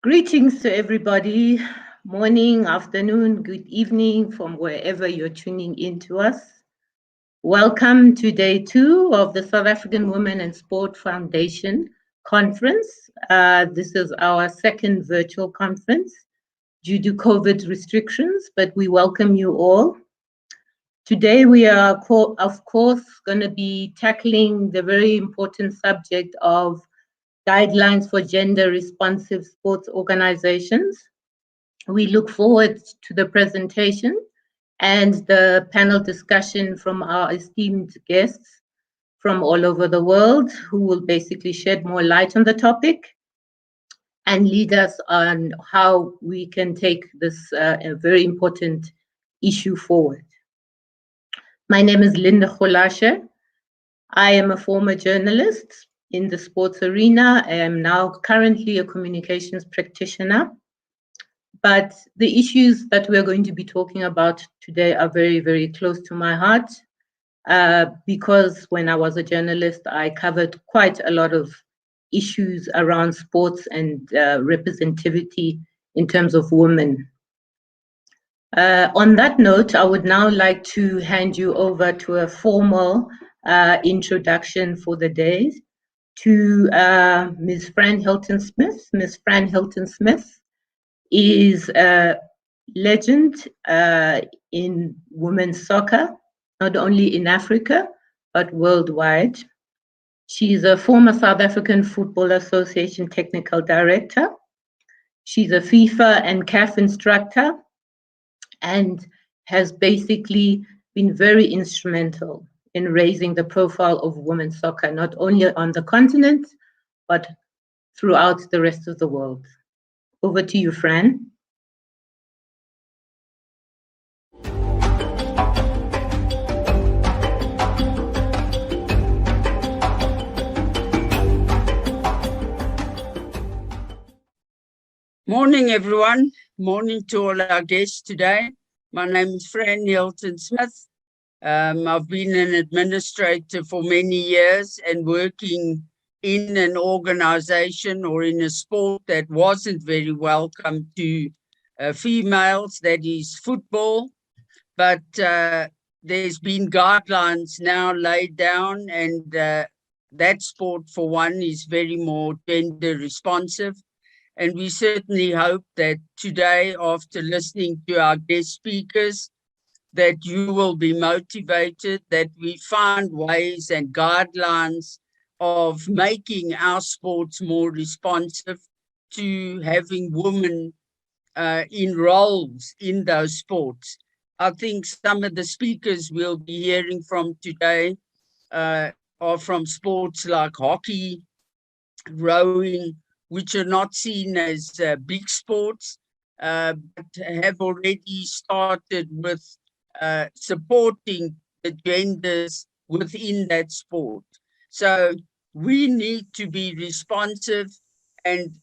Greetings to everybody, morning, afternoon, good evening from wherever you're tuning in to us. Welcome to day 2 of the South African Women in Sport Foundation conference. This is our second virtual conference due to COVID restrictions, but we welcome you all. Today we are, of course, going to be tackling the very important subject of guidelines for gender-responsive sports organizations. We look forward to the presentation and the panel discussion from our esteemed guests from all over the world who will basically shed more light on the topic and lead us on how we can take this very important issue forward. My name is Linda Golashe. I am a former journalist in the sports arena. I am now currently a communications practitioner. But the issues that we're going to be talking about today are very, very close to my heart because when I was a journalist, I covered quite a lot of issues around sports and representativity in terms of women. On that note, I would now like to hand you over to a formal introduction for the day to Ms. Fran Hilton-Smith. Ms. Fran Hilton-Smith is a legend in women's soccer, not only in Africa, but worldwide. She is a former South African Football Association Technical Director. She's a FIFA and CAF instructor and has basically been very instrumental in raising the profile of women's soccer, not only on the continent, but throughout the rest of the world. Over to you, Fran. Morning, everyone. Morning to all our guests today. My name is Fran Hilton-Smith. I've been an administrator for many years and working in an organization or in a sport that wasn't very welcome to females, that is football. But there's been guidelines now laid down, and that sport, for one, is very more gender responsive. And we certainly hope that today, after listening to our guest speakers, that you will be motivated, that we find ways and guidelines of making our sports more responsive to having women in roles in those sports. I think some of the speakers we'll be hearing from today are from sports like hockey, rowing, which are not seen as big sports, but have already started with supporting the genders within that sport. So we need to be responsive and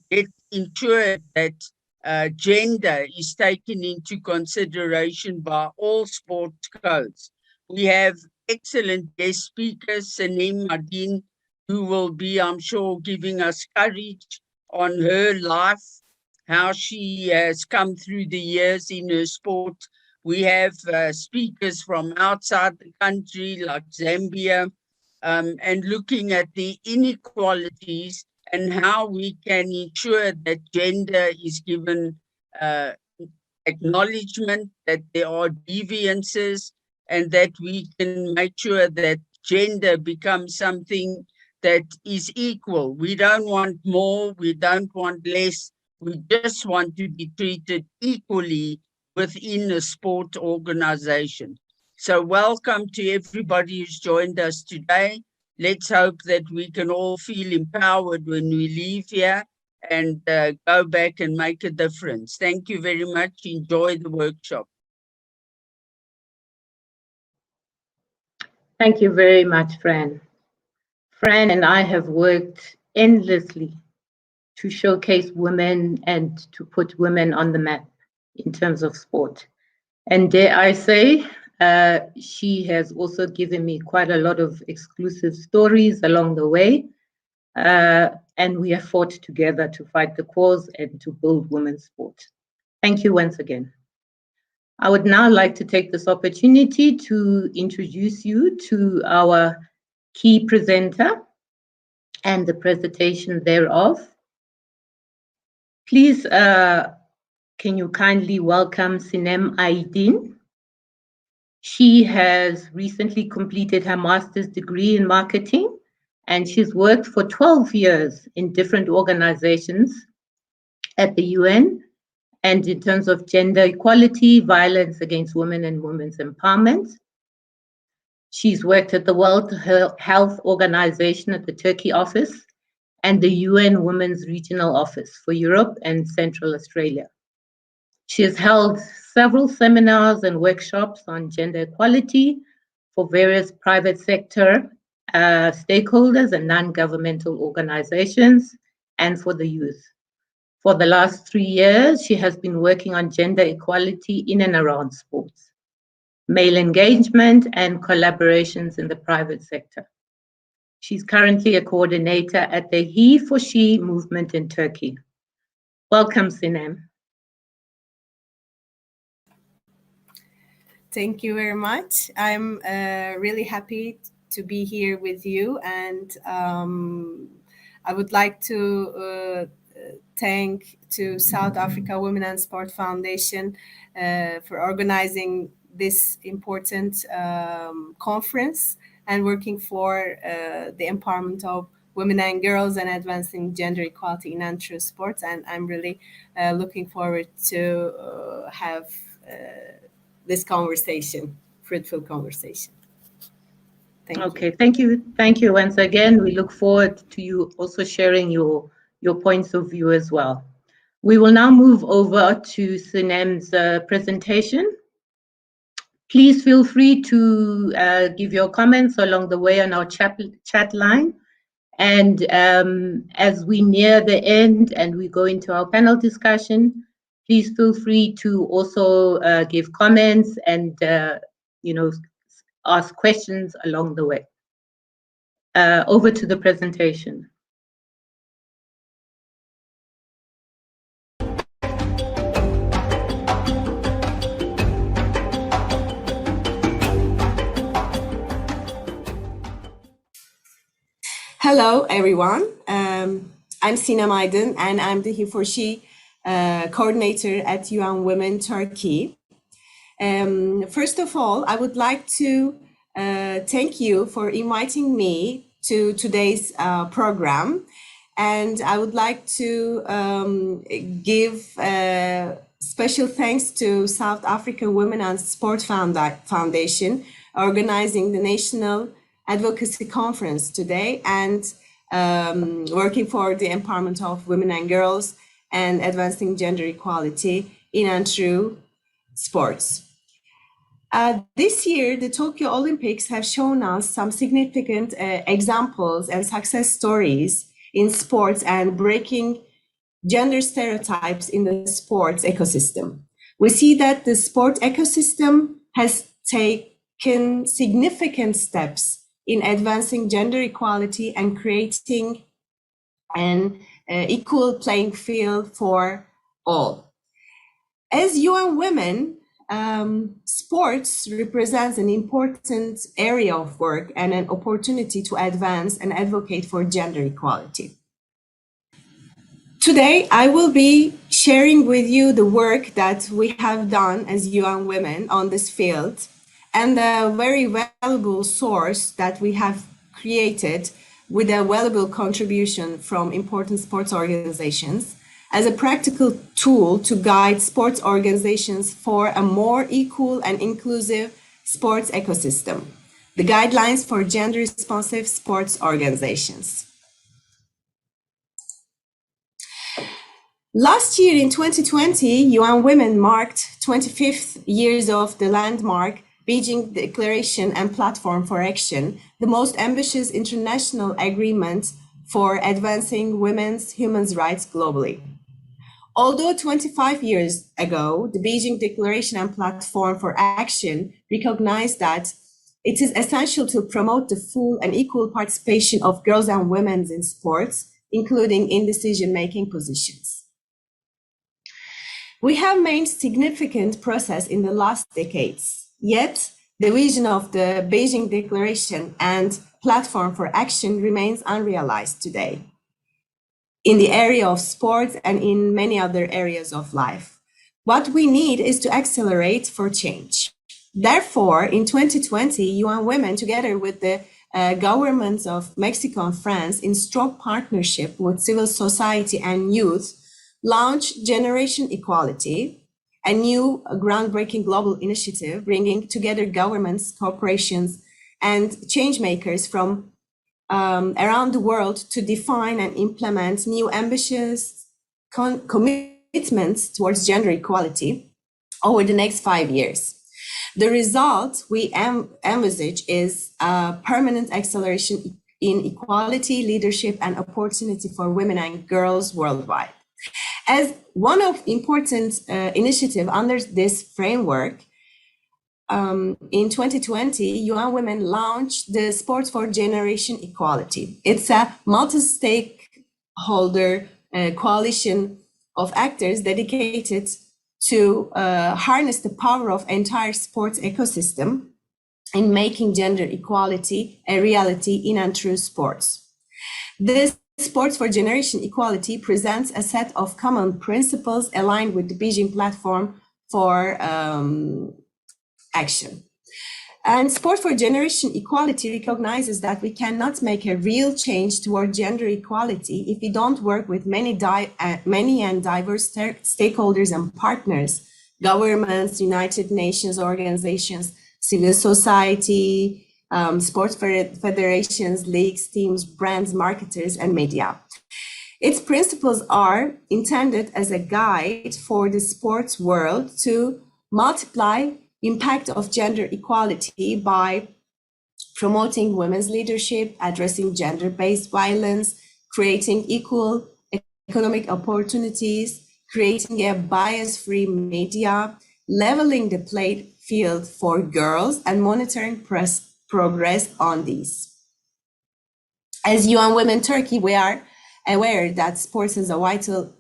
ensure that gender is taken into consideration by all sport codes. We have excellent guest speakers, Sanim Madin, who will be, I'm sure, giving us courage on her life, how she has come through the years in her sport. We have speakers from outside the country, like Zambia, and looking at the inequalities and how we can ensure that gender is given acknowledgement, that there are deviances, and that we can make sure that gender becomes something that is equal. We don't want more, we don't want less, we just want to be treated equally within a sport organization. So welcome to everybody who's joined us today. Let's hope that we can all feel empowered when we leave here and go back and make a difference. Thank you very much. Enjoy the workshop. Thank you very much, Fran. Fran and I have worked endlessly to showcase women and to put women on the map in terms of sport. And dare I say, she has also given me quite a lot of exclusive stories along the way. and we have fought together to fight the cause and to build women's sport. Thank you once again. I would now like to take this opportunity to introduce you to our key presenter and the presentation thereof. Please, can you kindly welcome Sinem Aydin? She has recently completed her master's degree in marketing, and she's worked for 12 years in different organizations at the UN and in terms of gender equality, violence against women and women's empowerment. She's worked at the World Health Organization at the Turkey office and the UN Women's Regional Office for Europe and Central Australia. She has held several seminars and workshops on gender equality for various private sector stakeholders and non-governmental organizations and for the youth. For the last 3 years, she has been working on gender equality in and around sports, male engagement, and collaborations in the private sector. She's currently a coordinator at the He for She movement in Turkey. Welcome, Sinem. Thank you very much. I'm really happy to be here with you, and I would like to thank to South Africa Women and Sport Foundation for organizing this important conference and working for the empowerment of women and girls and advancing gender equality in and through sports. And I'm really looking forward to have this conversation, fruitful conversation. Thank you. Thank you once again. We look forward to you also sharing your points of view as well. We will now move over to Sinem's presentation. Please feel free to give your comments along the way on our chat line. And as we near the end and we go into our panel discussion, please feel free to also give comments and ask questions along the way. Over to the presentation. Hello, everyone. I'm Sinem Aydin, and I'm the He for She coordinator at UN Women Turkey. First of all, I would like to thank you for inviting me to today's program. And I would like to give special thanks to South African Women and Sport Foundation organizing the National Advocacy Conference today and working for the empowerment of women and girls and advancing gender equality in and through sports. This year, the Tokyo Olympics have shown us some significant examples and success stories in sports and breaking gender stereotypes in the sports ecosystem. We see that the sport ecosystem has taken significant steps in advancing gender equality and creating an equal playing field for all. As UN Women, sports represents an important area of work and an opportunity to advance and advocate for gender equality. Today, I will be sharing with you the work that we have done as UN Women on this field and a very valuable source that we have created with a valuable contribution from important sports organizations as a practical tool to guide sports organizations for a more equal and inclusive sports ecosystem, the guidelines for gender responsive sports organizations. Last year in 2020, UN Women marked 25th years of the landmark Beijing Declaration and Platform for Action, the most ambitious international agreement for advancing women's human rights globally. Although 25 years ago, the Beijing Declaration and Platform for Action recognized that it is essential to promote the full and equal participation of girls and women in sports, including in decision-making positions. We have made significant progress in the last decades, yet the vision of the Beijing Declaration and Platform for Action remains unrealized today in the area of sports and in many other areas of life. What we need is to accelerate for change. Therefore, in 2020, UN Women, together with the governments of Mexico and France, in strong partnership with civil society and youth, launched Generation Equality, a new groundbreaking global initiative bringing together governments, corporations, and change makers from around the world to define and implement new ambitious commitments towards gender equality over the next 5 years. The result we envisage is a permanent acceleration in equality, leadership, and opportunity for women and girls worldwide. As one of important initiative under this framework, in 2020, UN Women launched the Sports for Generation Equality. It's a multi-stakeholder coalition of actors dedicated to harness the power of entire sports ecosystem in making gender equality a reality in and through sports. This Sports for Generation Equality presents a set of common principles aligned with the Beijing Platform for Action. And Sport for Generation Equality recognizes that we cannot make a real change toward gender equality if we don't work with many and diverse stakeholders and partners, governments, United Nations organizations, civil society, sports federations, leagues, teams, brands, marketers, and media. Its principles are intended as a guide for the sports world to multiply impact of gender equality by promoting women's leadership, addressing gender-based violence, creating equal economic opportunities, creating a bias-free media, leveling the playing field for girls, and monitoring progress on these. As UN Women Turkey, we are aware that sports has a vital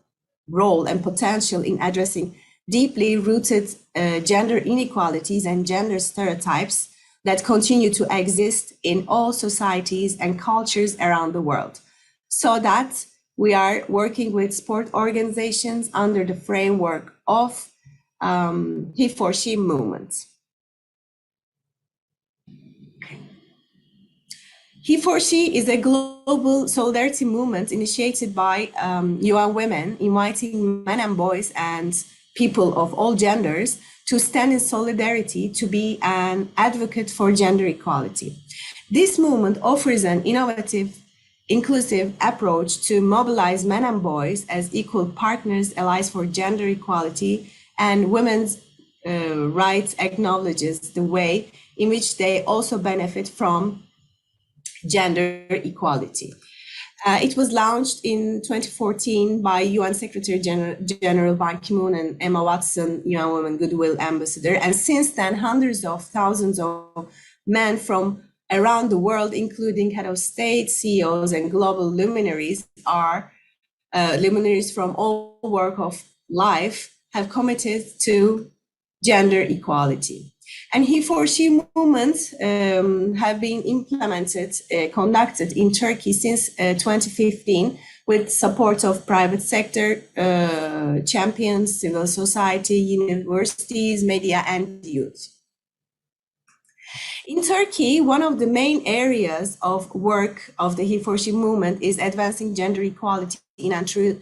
role and potential in addressing deeply rooted gender inequalities and gender stereotypes that continue to exist in all societies and cultures around the world. So that we are working with sport organizations under the framework of he for she movement. He for she is a global solidarity movement initiated by UN Women, inviting men and boys and people of all genders to stand in solidarity to be an advocate for gender equality. This movement offers an innovative, inclusive approach to mobilize men and boys as equal partners, allies for gender equality, and women's rights acknowledges the way in which they also benefit from gender equality. It was launched in 2014 by UN Secretary General Ban Ki-moon and Emma Watson, UN Women Goodwill Ambassador. And since then, hundreds of thousands of men from around the world, including head of state, CEOs, and global luminaries, luminaries from all walks of life, have committed to gender equality. And he for she movements have been implemented, conducted in Turkey since 2015 with support of private sector champions, civil society, universities, media, and youth. In Turkey, one of the main areas of work of the he for she movement is advancing gender equality in and through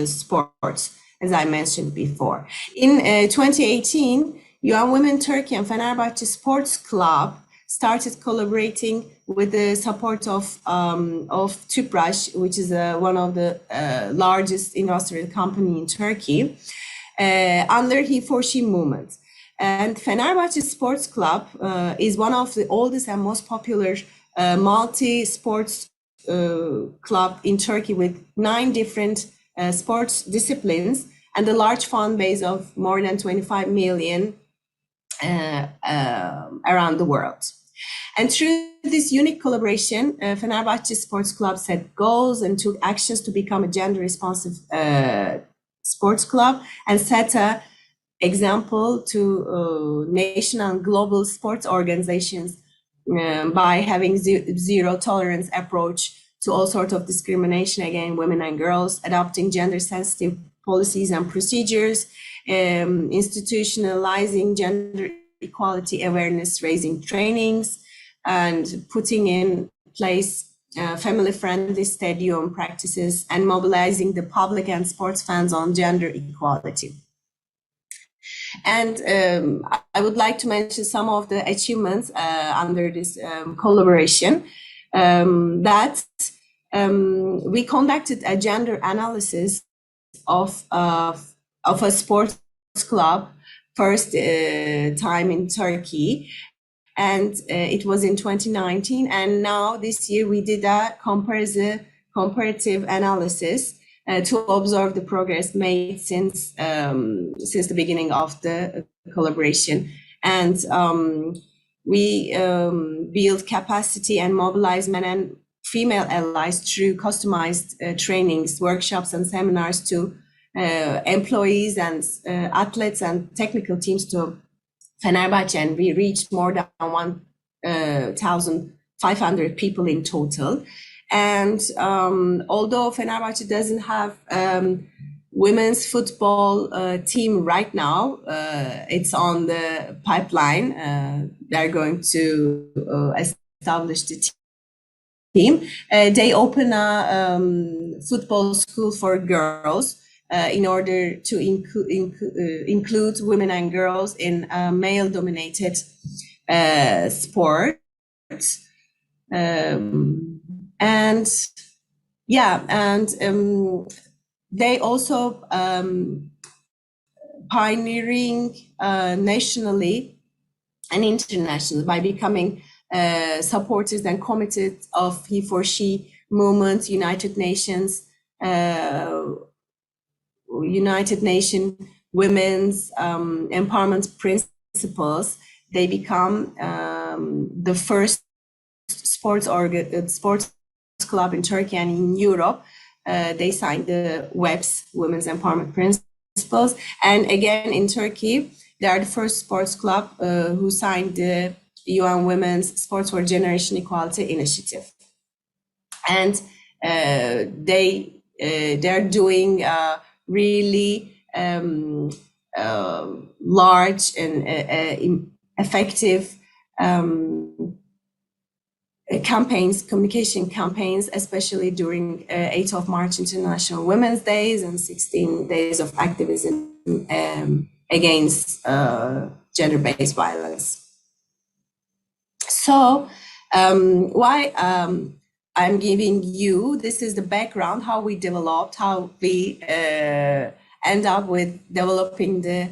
sports, as I mentioned before. In 2018, UN Women Turkey and Fenerbahçe Sports Club started collaborating with the support of Tüpraş, which is one of the largest industrial company in Turkey, under he for she movement. And Fenerbahçe Sports Club is one of the oldest and most popular multi-sports club in Turkey with 9 different sports disciplines and a large fan base of more than 25 million around the world. And through this unique collaboration, Fenerbahçe Sports Club set goals and took actions to become a gender-responsive sports club and set a example to national and global sports organizations by having zero tolerance approach to all sorts of discrimination against women and girls, adopting gender-sensitive policies and procedures, institutionalizing gender equality awareness, raising trainings, and putting in place family-friendly stadium practices and mobilizing the public and sports fans on gender equality. And I would like to mention some of the achievements under this collaboration. That we conducted a gender analysis of a sports club first time in Turkey, and it was in 2019. And now this year we did a comparative analysis to observe the progress made since the beginning of the collaboration. And we build capacity and mobilize men and female allies through customized trainings, workshops, and seminars to employees and athletes and technical teams to Fenerbahçe, and we reached more than 1,500 people in total. And although Fenerbahçe doesn't have women's football team right now, it's on the pipeline. They're going to establish the team. They open a football school for girls in order to include women and girls in male-dominated sports. And they also pioneering nationally and internationally by becoming supporters and committed of he for she movement, United Nations women's empowerment principles. They become the first sports club in Turkey and in Europe. They signed the WEPS, Women's Empowerment Principles. And again, in Turkey, they are the first sports club who signed the UN Women's Sports for Generation Equality Initiative. And they're doing really large and effective campaigns, communication campaigns, especially during 8th of March International Women's Days and 16 days of activism against gender-based violence. So why I'm giving you, this is the background, how we developed, how we end up with developing the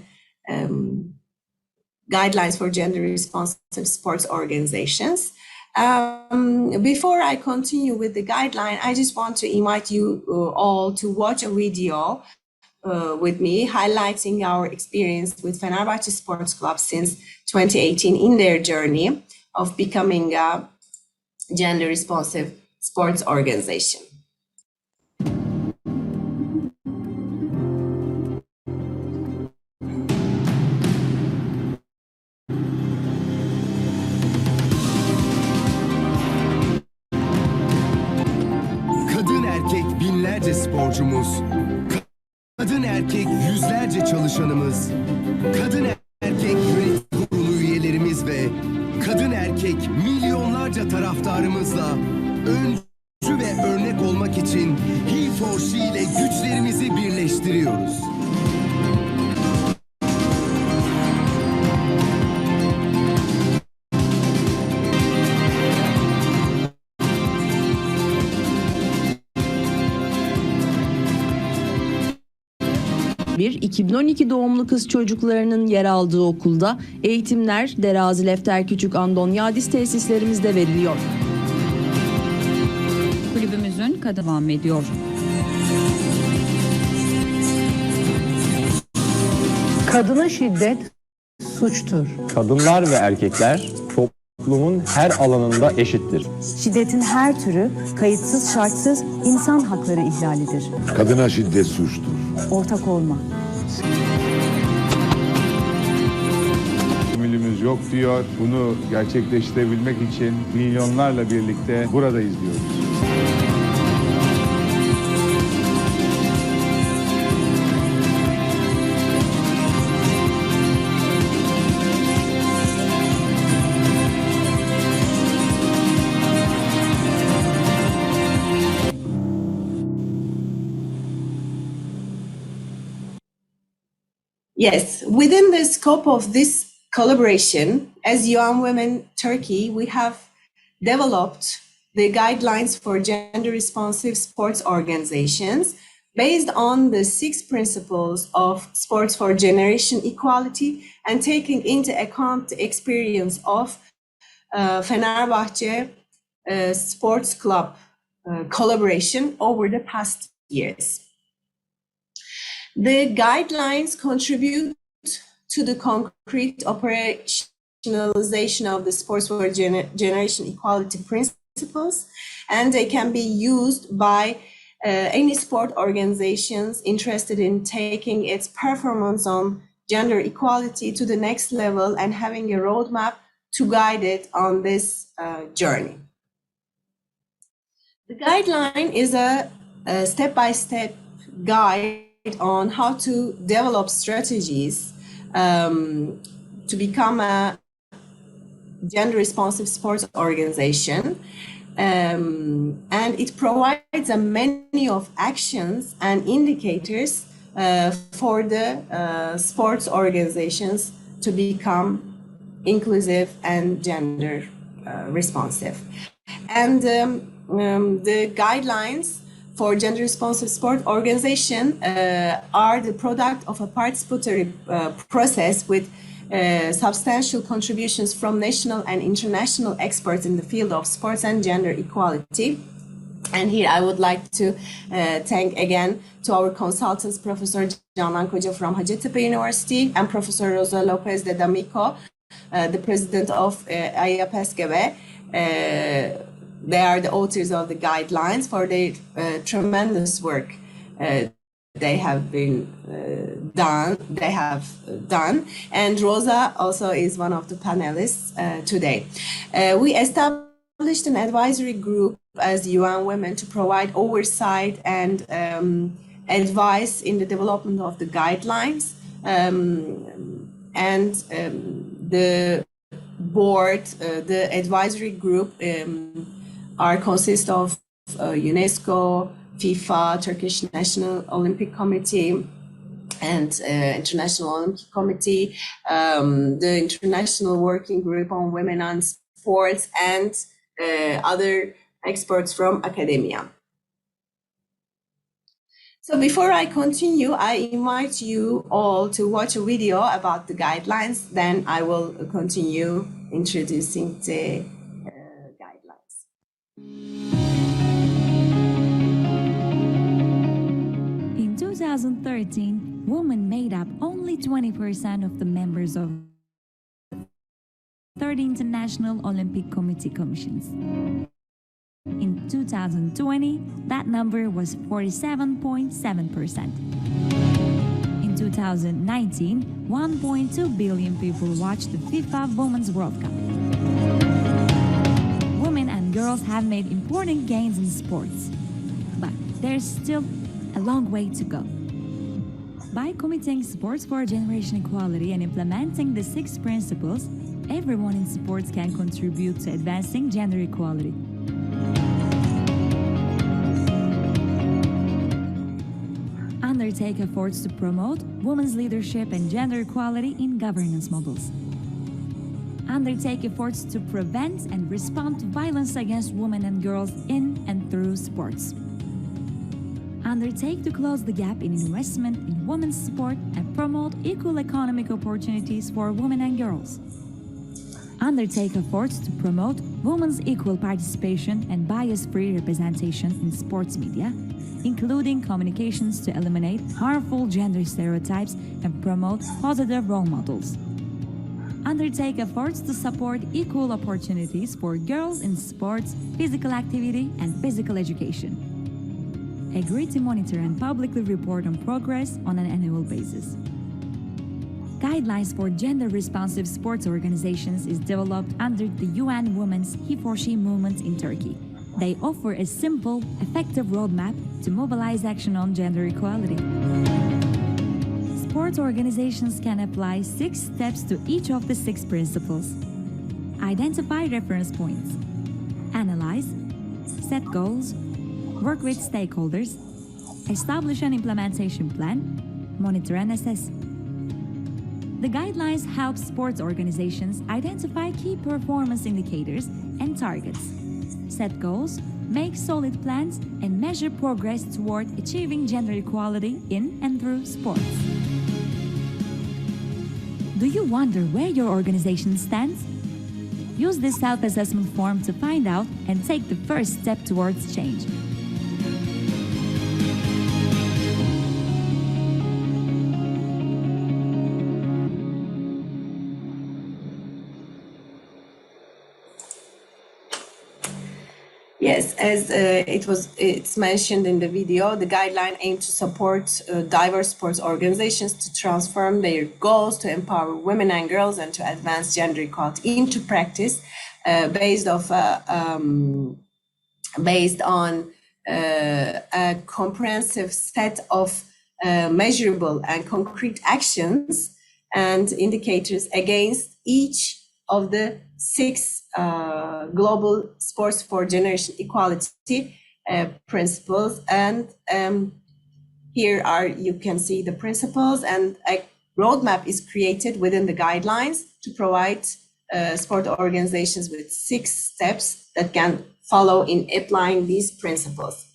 guidelines for gender-responsive sports organizations. Before I continue with the guideline, I just want to invite you all to watch a video with me highlighting our experience with Fenerbahçe Sports Club since 2018 in their journey of becoming a gender-responsive sports organization. Kadın erkek binlerce sporcumuz, kadın erkek yüzlerce çalışanımız, kadın erkek yönetim kurulu üyelerimiz ve kadın erkek milyonlarca taraftarımızla öncü ve örnek olmak için He for She ile güçlerimizi birleştiriyoruz. Bir 2012 doğumlu kız çocuklarının yer aldığı okulda eğitimler Derazi Lefter Küçük Andon Yadis tesislerimizde veriliyor. Kulübümüzün kadı devam ediyor. Kadına şiddet suçtur. Kadınlar ve erkekler toplumun her alanında eşittir. Şiddetin her türü kayıtsız şartsız insan hakları ihlalidir. Kadına şiddet suçtur. Ortak olma. Tahammülümüz yok diyor. Bunu gerçekleştirebilmek için milyonlarla birlikte buradayız diyoruz. Yes, within the scope of this collaboration, as UN Women Turkey, we have developed the guidelines for gender responsive sports organizations based on the 6 principles of sports for generation equality and taking into account the experience of Fenerbahçe Sports Club collaboration over the past years. The guidelines contribute to the concrete operationalization of the sports for generation equality principles, and they can be used by any sport organizations interested in taking its performance on gender equality to the next level and having a roadmap to guide it on this journey. The guideline is a step-by-step guide on how to develop strategies to become a gender responsive sports organization, and it provides a menu of actions and indicators for the sports organizations to become inclusive and gender responsive. And the guidelines for gender responsive sport organization are the product of a participatory process with substantial contributions from national and international experts in the field of sports and gender equality. And here I would like to thank again to our consultants, Professor Canan Koca from Hacettepe University and Professor Rosa Lopez de D'Amico, the president of IAPSGB. They are the authors of the guidelines for their tremendous work they have done. And Rosa also is one of the panelists today. We established an advisory group as UN Women to provide oversight and advice in the development of the guidelines. The board, the advisory group consist of UNESCO, FIFA, Turkish National Olympic Committee, and International Olympic Committee, the International Working Group on Women on Sports, and other experts from academia. So before I continue, I invite you all to watch a video about the guidelines. Then I will continue introducing the guidelines. In 2013, women made up only 20% of the members of 30 International Olympic Committee commissions. In 2020, that number was 47.7%. In 2019, 1.2 billion people watched the FIFA Women's World Cup. Women and girls have made important gains in sports, but there's still a long way to go. By committing sports for generation equality and implementing the 6 principles, everyone in sports can contribute to advancing gender equality. Undertake efforts to promote women's leadership and gender equality in governance models. Undertake efforts to prevent and respond to violence against women and girls in and through sports. Undertake to close the gap in investment in women's sport and promote equal economic opportunities for women and girls. Undertake efforts to promote women's equal participation and bias-free representation in sports media, including communications to eliminate harmful gender stereotypes and promote positive role models. undertake efforts to support equal opportunities for girls in sports, physical activity, and physical education. Agree to monitor and publicly report on progress on an annual basis. Guidelines for gender-responsive sports organizations is developed under the UN Women's He-for-She movement in Turkey. They offer a simple, effective roadmap to mobilize action on gender equality. Sports organizations can apply 6 steps to each of the 6 principles. Identify reference points. Analyze. Set goals. Work with stakeholders. Establish an implementation plan. Monitor and assess. The guidelines help sports organizations identify key performance indicators and targets, set goals, make solid plans, and measure progress toward achieving gender equality in and through sports. Do you wonder where your organization stands? Use this self-assessment form to find out and take the first step towards change. Yes, as it's mentioned in the video, the guideline aims to support diverse sports organizations to transform their goals to empower women and girls and to advance gender equality into practice, based on a comprehensive set of measurable and concrete actions and indicators against each of the 6 global sports for generation equality principles. And here you can see the principles, and a roadmap is created within the guidelines to provide sport organizations with 6 steps that can follow in applying these principles.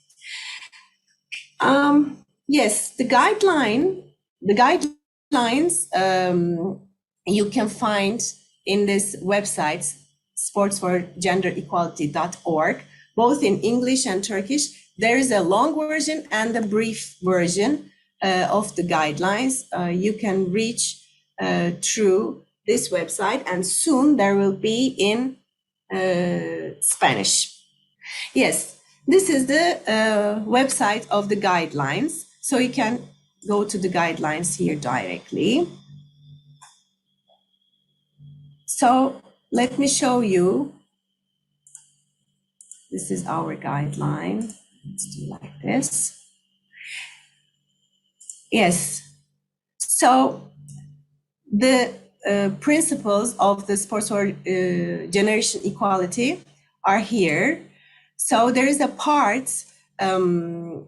Yes, the guidelines you can find in this website, sportsforgenderequality.org, both in English and Turkish. There is a long version and a brief version of the guidelines. You can reach through this website, and soon there will be in Spanish. Yes, this is the website of the guidelines. So you can go to the guidelines here directly. So let me show you. This is our guideline. Let's do like this. Yes. So the principles of the sports for generation equality are here. So there is a part how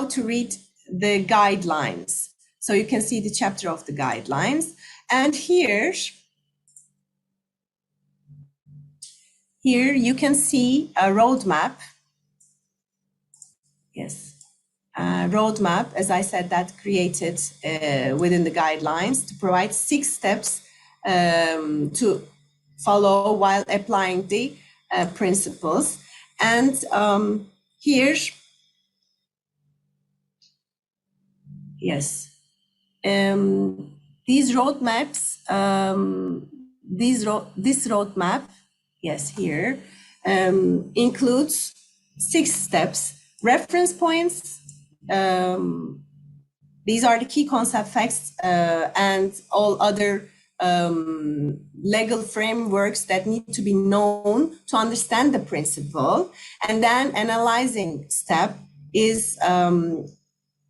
to read the guidelines. So you can see the chapter of the guidelines, and here you can see a roadmap. Yes, a roadmap, as I said, that created within the guidelines to provide 6 steps to follow while applying the principles. And here, yes, these roadmaps, this roadmap, yes, here includes 6 steps. Reference points, these are the key concept facts and all other legal frameworks that need to be known to understand the principle. And then analyzing step is an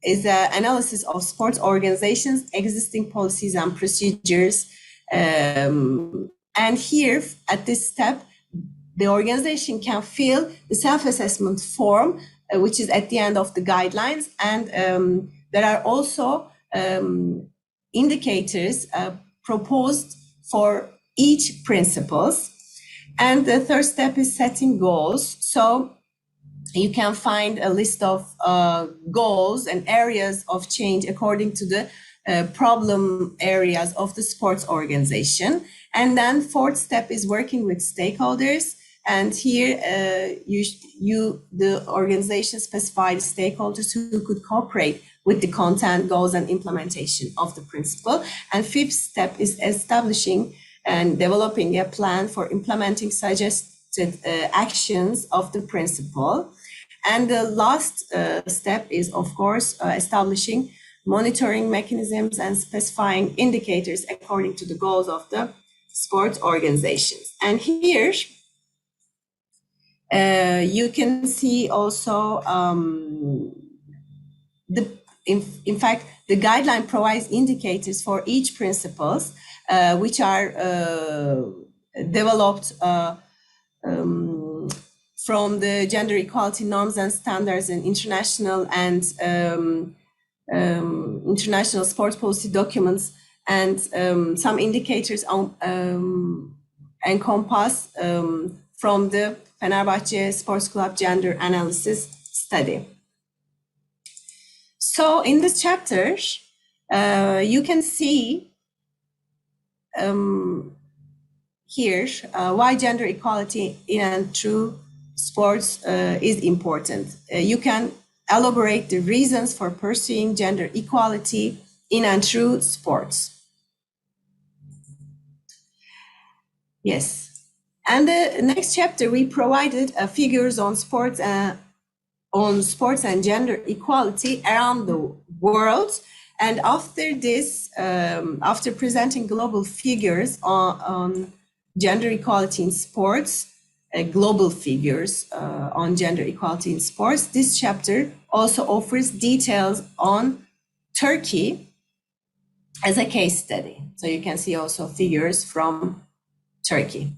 analysis of sports organizations, existing policies and procedures. And here at this step, the organization can fill the self-assessment form, which is at the end of the guidelines. And there are also indicators proposed for each principles. And the third step is setting goals. So you can find a list of goals and areas of change according to the problem areas of the sports organization. And then fourth step is working with stakeholders. And here the organization specified stakeholders who could cooperate with the content, goals, and implementation of the principle. And fifth step is establishing and developing a plan for implementing suggested actions of the principle. And the last step is, of course, establishing monitoring mechanisms and specifying indicators according to the goals of the sports organizations. And here you can see also in fact, the guideline provides indicators for each principles, which are developed from the gender equality norms and standards in international and international sports policy documents, and some indicators encompass from the Fenerbahçe Sports Club gender analysis study. So in this chapter, you can see here why gender equality in and through sports is important. You can elaborate the reasons for pursuing gender equality in and through sports. Yes. And the next chapter, we provided figures on sports and gender equality around the world. And after this, after presenting global figures on gender equality in sports, global figures on gender equality in sports, this chapter also offers details on Turkey as a case study. So you can see also figures from Turkey.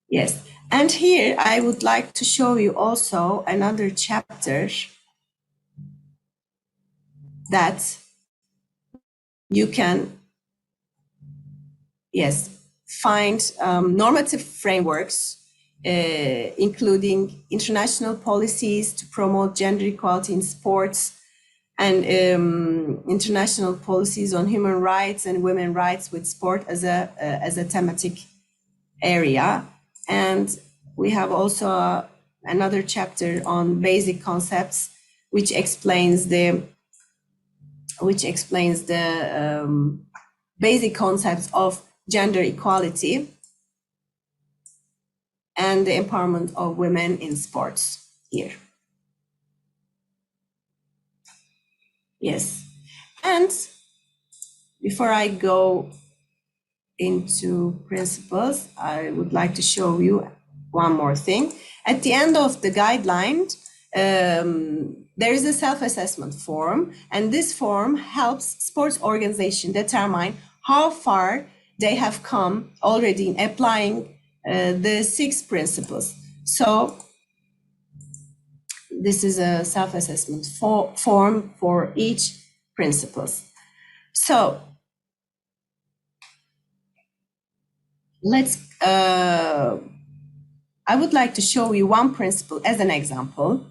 Yes, and here I would like to show you also another chapter that you can, yes, find normative frameworks, including international policies to promote gender equality in sports, and international policies on human rights and women's rights with sport as a thematic area. And we have also another chapter on basic concepts, which explains the basic concepts of gender equality and the empowerment of women in sports here. Yes, and before I go into principles, I would like to show you one more thing. At the end of the guideline, there is a self-assessment form, and this form helps sports organizations determine how far they have come already in applying the 6 principles. So this is a self-assessment form for each principles. So let's, I would like to show you one principle as an example.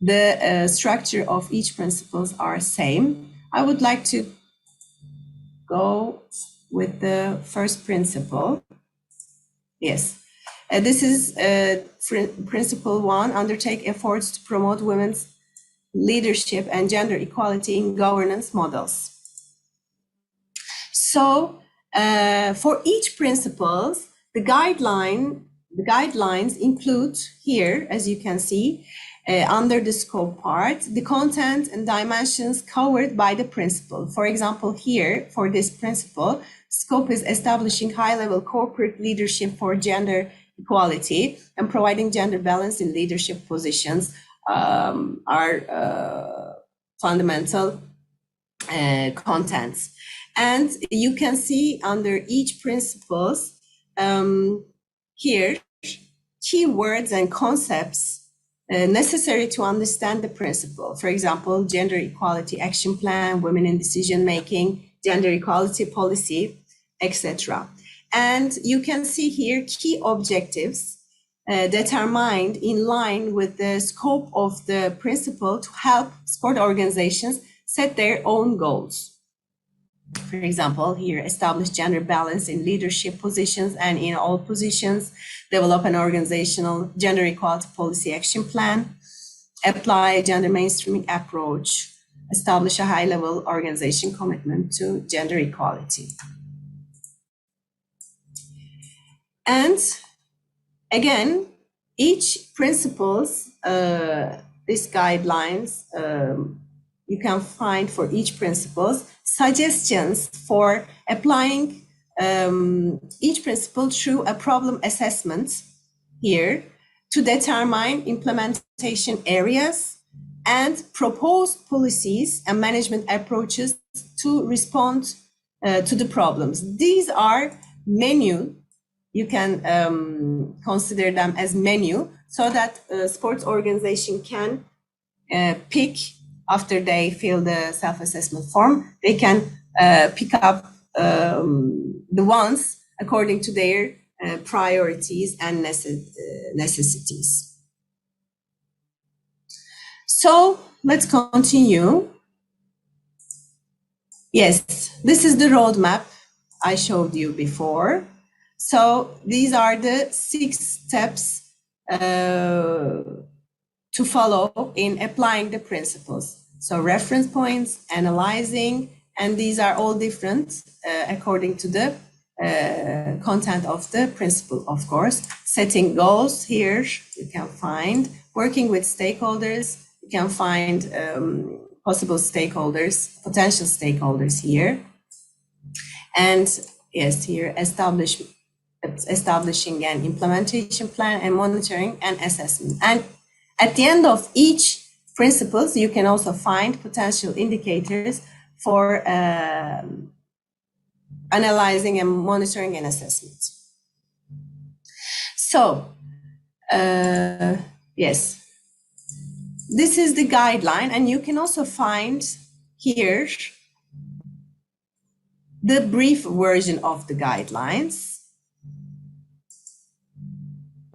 The structure of each principles are same. I would like to go with the first principle. Yes, this is principle 1, undertake efforts to promote women's leadership and gender equality in governance models. So for each principle, the guidelines include here, as you can see, under the scope part, the content and dimensions covered by the principle. For example, here, for this principle, scope is establishing high-level corporate leadership for gender equality and providing gender balance in leadership positions are fundamental contents. And you can see under each principles here, keywords and concepts necessary to understand the principle. For example, gender equality action plan, women in decision making, gender equality policy, etc. And you can see here key objectives determined in line with the scope of the principle to help sport organizations set their own goals. For example, here, establish gender balance in leadership positions and in all positions, develop an organizational gender equality policy action plan, apply gender mainstreaming approach, establish a high-level organization commitment to gender equality. And again, each principles, these guidelines, you can find for each principles suggestions for applying each principle through a problem assessment here to determine implementation areas and proposed policies and management approaches to respond to the problems. These are menu. You can consider them as menu so that sports organization can pick after they fill the self-assessment form. They can pick up the ones according to their priorities and necessities. So let's continue. Yes, this is the roadmap I showed you before. So these are the 6 steps to follow in applying the principles. So reference points, analyzing, and these are all different according to the content of the principle, of course. Setting goals here, you can find. Working with stakeholders, you can find possible stakeholders, potential stakeholders here. And yes, here establishing an implementation plan and monitoring and assessment. And at the end of each principles, you can also find potential indicators for analyzing and monitoring and assessment. So, yes, this is the guideline, and you can also find here the brief version of the guidelines.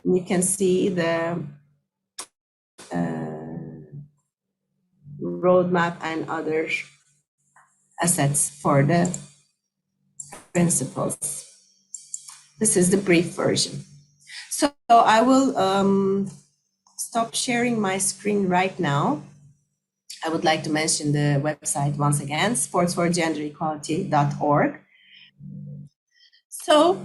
You can see the roadmap and other assets for the principles. This is the brief version. So I will stop sharing my screen right now. I would like to mention the website once again, sportsforgenderequality.org. So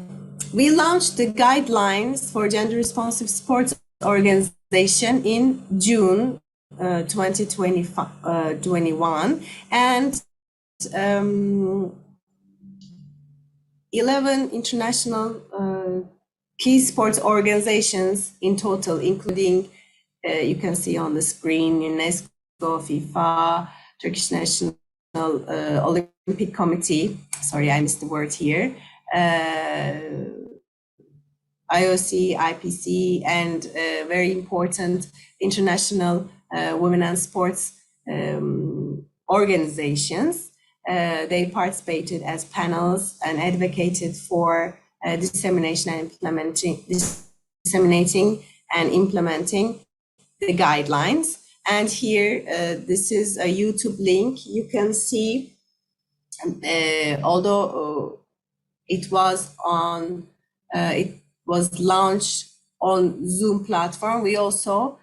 we launched the guidelines for gender responsive sports organization in June 2021, and 11 international key sports organizations in total, including, you can see on the screen, UNESCO, FIFA, Turkish National Olympic Committee, sorry, I missed the word here, IOC, IPC, and very important international women and sports organizations. They participated as panels and advocated for disseminating and implementing the guidelines. And here, this is a YouTube link. You can see, although it was launched on Zoom platform, we also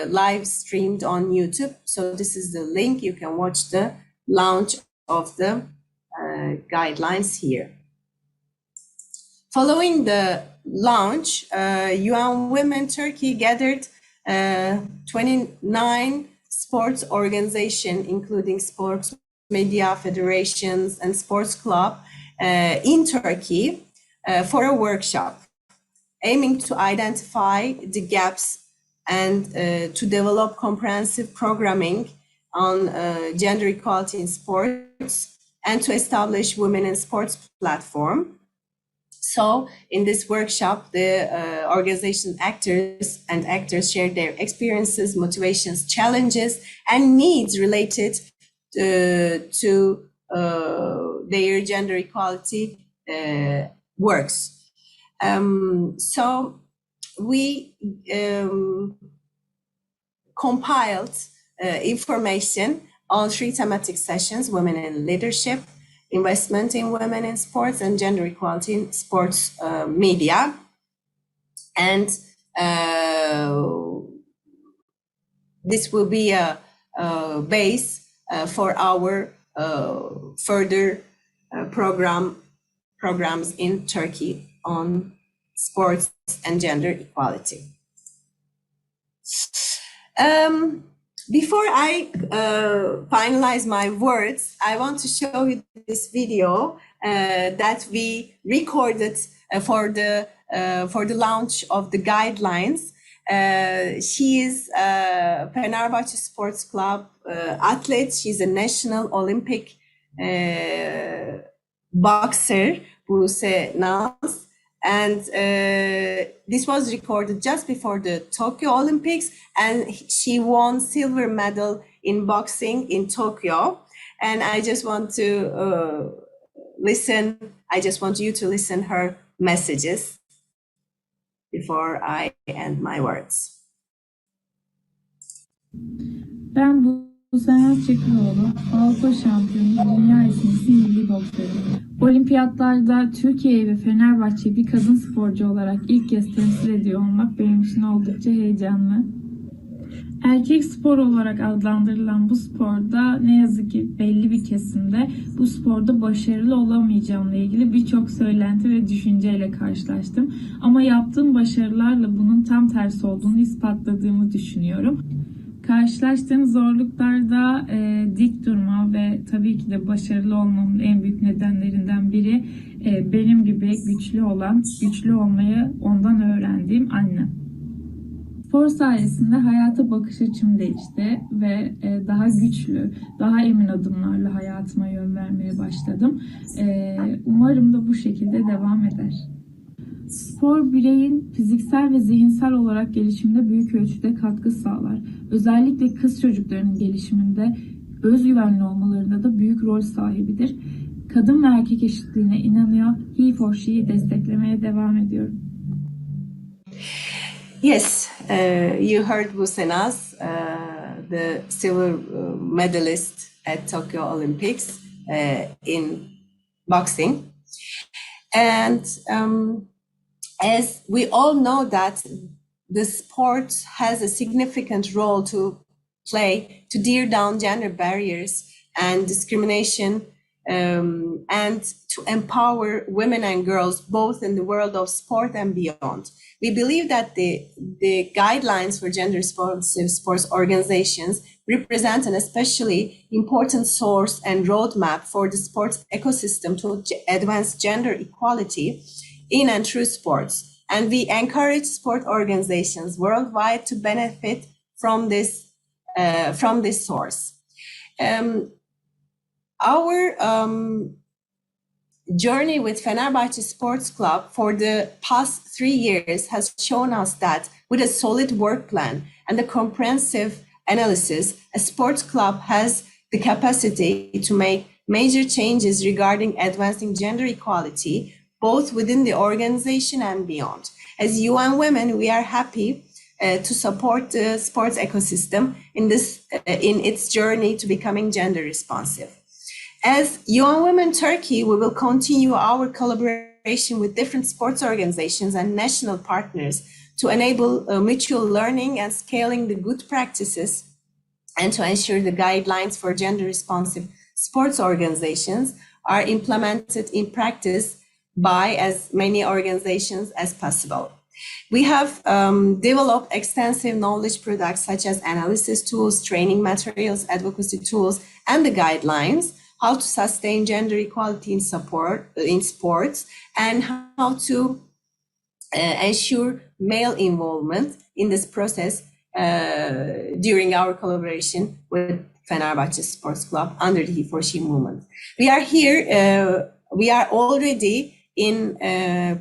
live streamed on YouTube. So this is the link. You can watch the launch of the guidelines here. Following the launch, UN Women Turkey gathered 29 sports organizations, including sports media federations and sports club in Turkey for a workshop, aiming to identify the gaps and to develop comprehensive programming on gender equality in sports and to establish women in sports platform. So in this workshop, the organization actors shared their experiences, motivations, challenges, and needs related to their gender equality works. So we compiled information on 3 thematic sessions: women in leadership, investment in women in sports, and gender equality in sports media. And this will be a base for our further programs in Turkey on sports and gender equality. Before I finalize my words, I want to show you this video that we recorded for the launch of the guidelines. She is a Fenerbahçe Sports Club athlete. She's a National Olympic boxer, Buse Naz. And this was recorded just before the Tokyo Olympics, and she won silver medal in boxing in Tokyo. And I just want to I just want you to listen her messages before I end my words. Ben Buse Naz Çakıroğlu, Avrupa şampiyonu, dünya ikincisi milli boksörüm. Olimpiyatlarda Türkiye'yi ve Fenerbahçe'yi bir kadın sporcu olarak ilk kez temsil ediyor olmak benim için oldukça heyecanlı. Erkek spor olarak adlandırılan bu sporda ne yazık ki belli bir kesimde bu sporda başarılı olamayacağımla ilgili birçok söylenti ve düşünceyle karşılaştım. Ama yaptığım başarılarla bunun tam tersi olduğunu ispatladığımı düşünüyorum. Karşılaştığım zorluklarda dik durma ve tabii ki de başarılı olmamın en büyük nedenlerinden biri benim gibi güçlü olmayı ondan öğrendiğim annem. Spor sayesinde hayata bakış açım değişti ve daha güçlü, daha emin adımlarla hayatıma yön vermeye başladım. Umarım da bu şekilde devam eder. Spor bireyin fiziksel ve zihinsel olarak gelişiminde büyük ölçüde katkı sağlar. Özellikle kız çocuklarının gelişiminde özgüvenli olmalarında da büyük rol sahibidir. Kadın ve erkek eşitliğine inanıyor, he for she'yi desteklemeye devam ediyorum. Yes, you heard Buse Naz, the silver medalist at Tokyo Olympics in boxing. And as we all know that the sport has a significant role to play to tear down gender barriers and discrimination, and to empower women and girls both in the world of sport and beyond. We believe that the guidelines for gender responsive sports organizations represent an especially important source and roadmap for the sports ecosystem to advance gender equality in and through sports. And we encourage sport organizations worldwide to benefit from this source. Our journey with Fenerbahçe Sports Club for the past 3 years has shown us that with a solid work plan and a comprehensive analysis, a sports club has the capacity to make major changes regarding advancing gender equality, both within the organization and beyond. As UN Women, we are happy to support the sports ecosystem in its journey to becoming gender responsive. As UN Women Turkey, we will continue our collaboration with different sports organizations and national partners to enable mutual learning and scaling the good practices, and to ensure the guidelines for gender responsive sports organizations are implemented in practice by as many organizations as possible. We have developed extensive knowledge products such as analysis tools, training materials, advocacy tools, and the guidelines, how to sustain gender equality in sports, and how to ensure male involvement in this process during our collaboration with Fenerbahçe Sports Club under the He for She movement. We are here, we are already in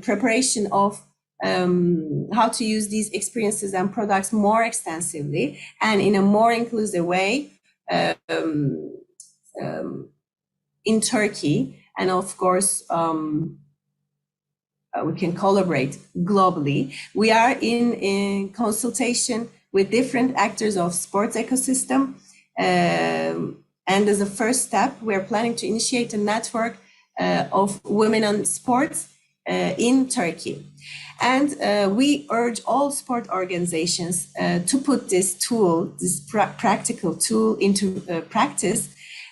preparation of how to use these experiences and products more extensively and in a more inclusive way in Turkey, and of course we can collaborate globally. We are in consultation with different actors of sports ecosystem, and as a first step, we are planning to initiate a network of women on sports in Turkey. And we urge all sport organizations to put this tool, this practical tool into practice,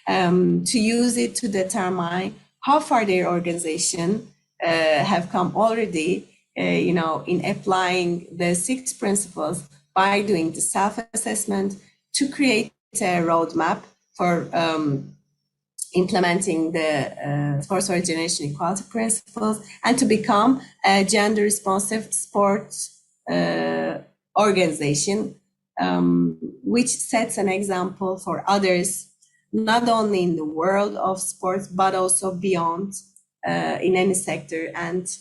to use it to determine how far their organization have come already, in applying the 6 principles by doing the self-assessment to create a roadmap for implementing the sports for generation equality principles and to become a gender responsive sports organization, which sets an example for others, not only in the world of sports, but also beyond in any sector and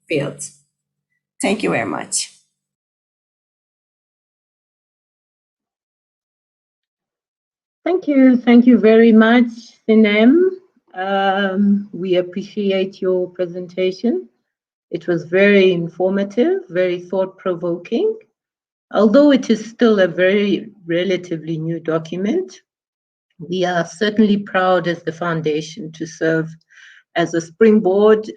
field. Thank you very much. Thank you. Thank you very much, Sinem. We appreciate your presentation. It was very informative, very thought-provoking. Although it is still a very relatively new document, we are certainly proud as the foundation to serve as a springboard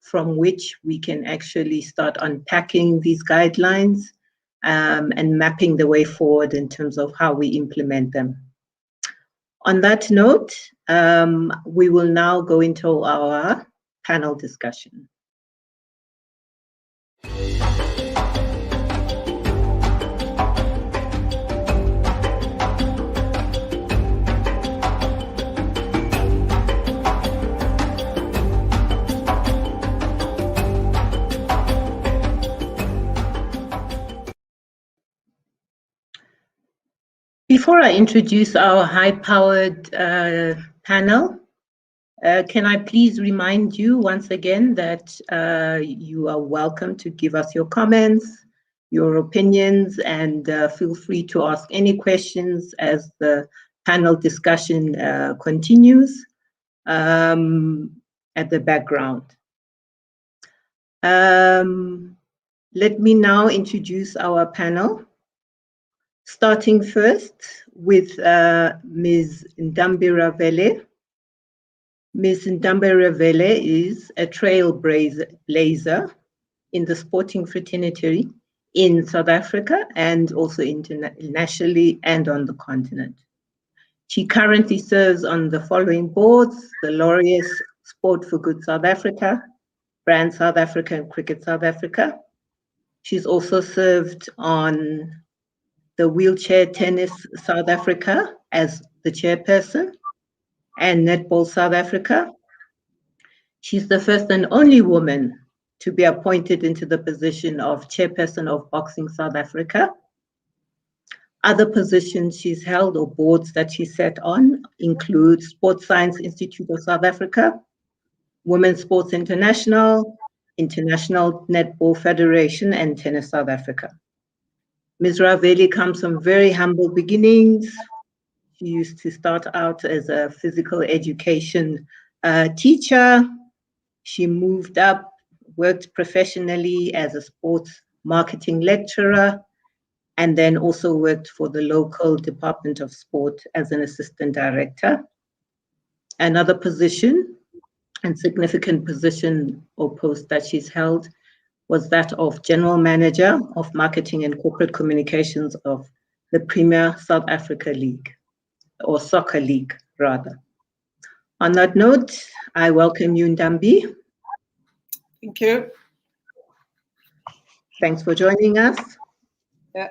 from which we can actually start unpacking these guidelines and mapping the way forward in terms of how we implement them. On that note, we will now go into our panel discussion. Before I introduce our high-powered panel, can I please remind you once again that you are welcome to give us your comments, your opinions, and feel free to ask any questions as the panel discussion continues at the background. Let me now introduce our panel. Starting first with Ms. Ndambira Vele. Ms. Ndambira Vele is a trailblazer in the sporting fraternity in South Africa and also internationally and on the continent. She currently serves on the following boards: the Laureus Sport for Good South Africa, Brand South Africa, and Cricket South Africa. She's also served on the Wheelchair Tennis South Africa as the chairperson, and Netball South Africa. She's the first and only woman to be appointed into the position of chairperson of Boxing South Africa. Other positions she's held or boards that she sat on include Sports Science Institute of South Africa, Women's Sports International, International Netball Federation, and Tennis South Africa. Ms. Raveli comes from very humble beginnings. She used to start out as a physical education teacher. She moved up, worked professionally as a sports marketing lecturer, and then also worked for the local Department of Sport as an assistant director. Another position and significant position or post that she's held was that of General Manager of Marketing and Corporate Communications of the Premier South Africa League, or Soccer League, rather. On that note, I welcome you, Ndambi. Thank you. Thanks for joining us. Yeah.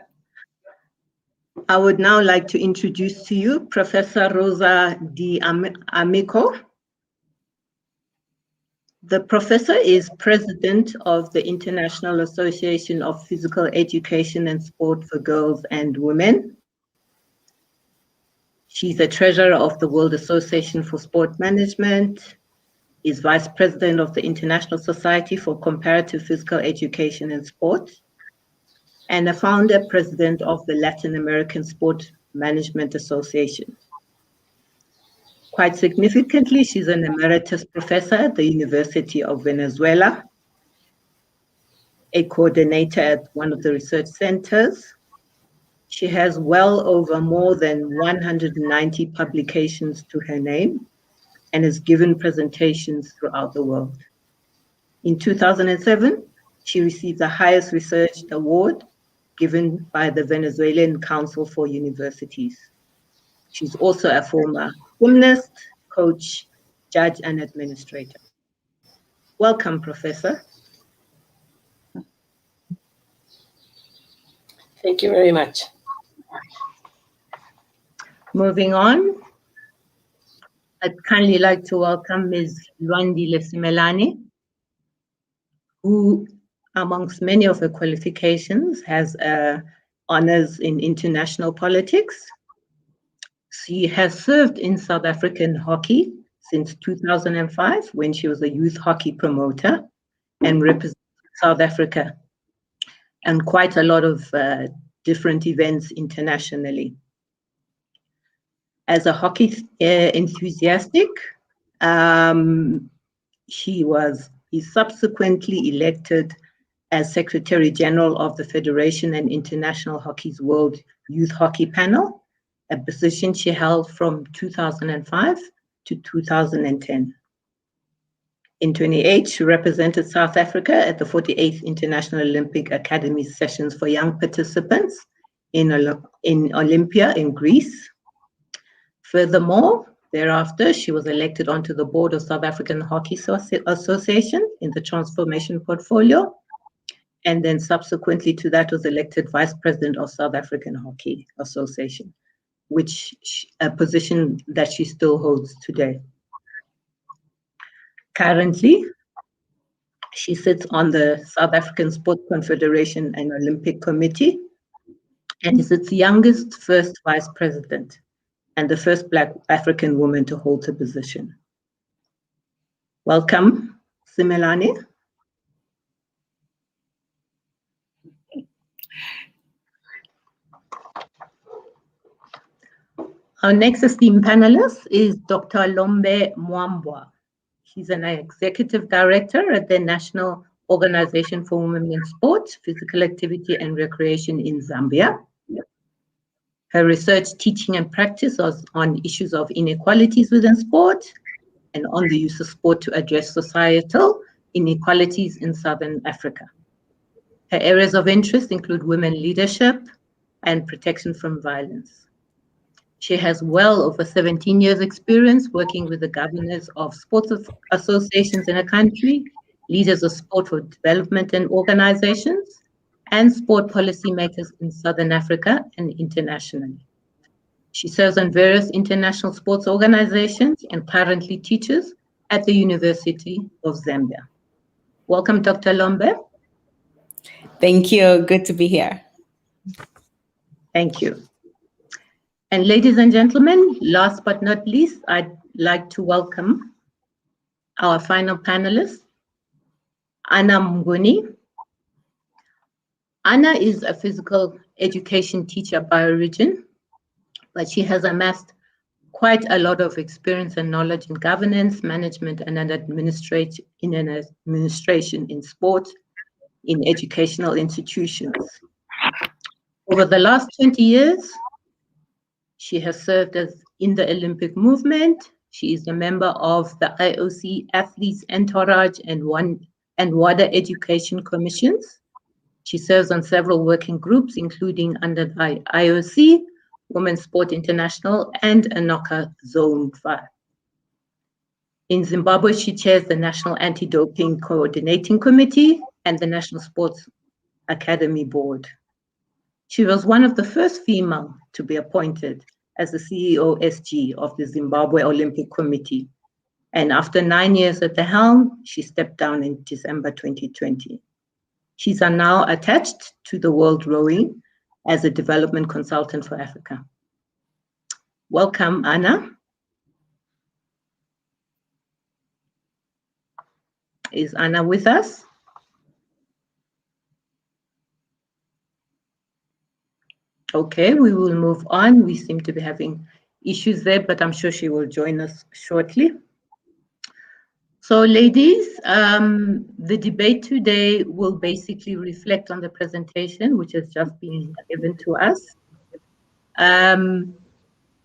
I would now like to introduce to you Professor Rosa Di Amico. The professor is president of the International Association of Physical Education and Sport for Girls and Women. She's a treasurer of the World Association for Sport Management, is vice president of the International Society for Comparative Physical Education and Sport, and a founder president of the Latin American Sport Management Association. Quite significantly, she's an emeritus professor at the University of Venezuela, a coordinator at one of the research centers. She has well over more than 190 publications to her name and has given presentations throughout the world. In 2007, she received the highest research award given by the Venezuelan Council for Universities. She's also a former gymnast, coach, judge, and administrator. Welcome, Professor. Thank you very much. Moving on, I'd kindly like to welcome Ms. Lwandile Simelane, who, amongst many of her qualifications, has honors in international politics. She has served in South African hockey since 2005, when she was a youth hockey promoter and represented South Africa and quite a lot of different events internationally. As a hockey enthusiastic, he subsequently elected as Secretary General of the Federation and International Hockey's World Youth Hockey Panel, a position she held from 2005 to 2010. In 2008, she represented South Africa at the 48th International Olympic Academy Sessions for Young Participants in Olympia in Greece. Furthermore, thereafter, she was elected onto the board of South African Hockey Association in the transformation portfolio, and then subsequently to that was elected Vice President of South African Hockey Association, a position that she still holds today. Currently, she sits on the South African Sports Confederation and Olympic Committee and is its youngest first vice president and the first Black African woman to hold the position. Welcome, Simelane. Our next esteemed panelist is Dr. Lombe Mwambwa. She's an executive director at the National Organization for Women in Sport, Physical Activity and Recreation in Zambia. Her research, teaching and practice is on issues of inequalities within sport and on the use of sport to address societal inequalities in Southern Africa. Her areas of interest include women leadership and protection from violence. She has well over 17 years experience working with the governors of sports associations in her country, leaders of sport for development and organizations, and sport policymakers in Southern Africa and internationally. She serves on various international sports organizations and currently teaches at the University of Zambia. Welcome, Dr. Lombe. Thank you. Good to be here. Thank you. And ladies and gentlemen, last but not least, I'd like to welcome our final panelist, Anna Mnguni. Anna is a physical education teacher by origin, but she has amassed quite a lot of experience and knowledge in governance, management, and administration in sport, in educational institutions. Over the last 20 years, she has served in the Olympic movement. She is a member of the IOC Athletes Entourage and WADA Education Commissions. She serves on several working groups, including under the IOC, Women's Sport International, and ANOCA Zone 5. In Zimbabwe, she chairs the National Anti-Doping Coordinating Committee and the National Sports Academy Board. She was one of the first female to be appointed as the CEO SG of the Zimbabwe Olympic Committee. And after 9 years at the helm, she stepped down in December 2020. She's now attached to the World Rowing as a development consultant for Africa. Welcome, Anna. Is Anna with us? Okay, we will move on. We seem to be having issues there, but I'm sure she will join us shortly. So ladies, the debate today will basically reflect on the presentation, which has just been given to us.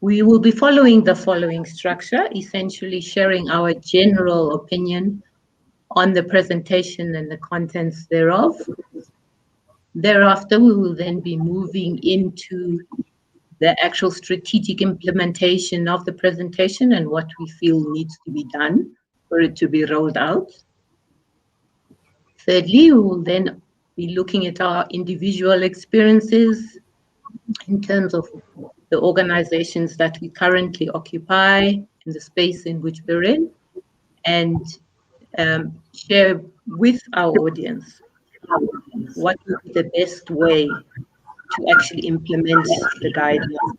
We will be following the following structure, essentially sharing our general opinion on the presentation and the contents thereof. Thereafter, we will then be moving into the actual strategic implementation of the presentation and what we feel needs to be done for it to be rolled out. Thirdly, we will then be looking at our individual experiences in terms of the organizations that we currently occupy in the space in which we're in, and share with our audience what would be the best way to actually implement the guidelines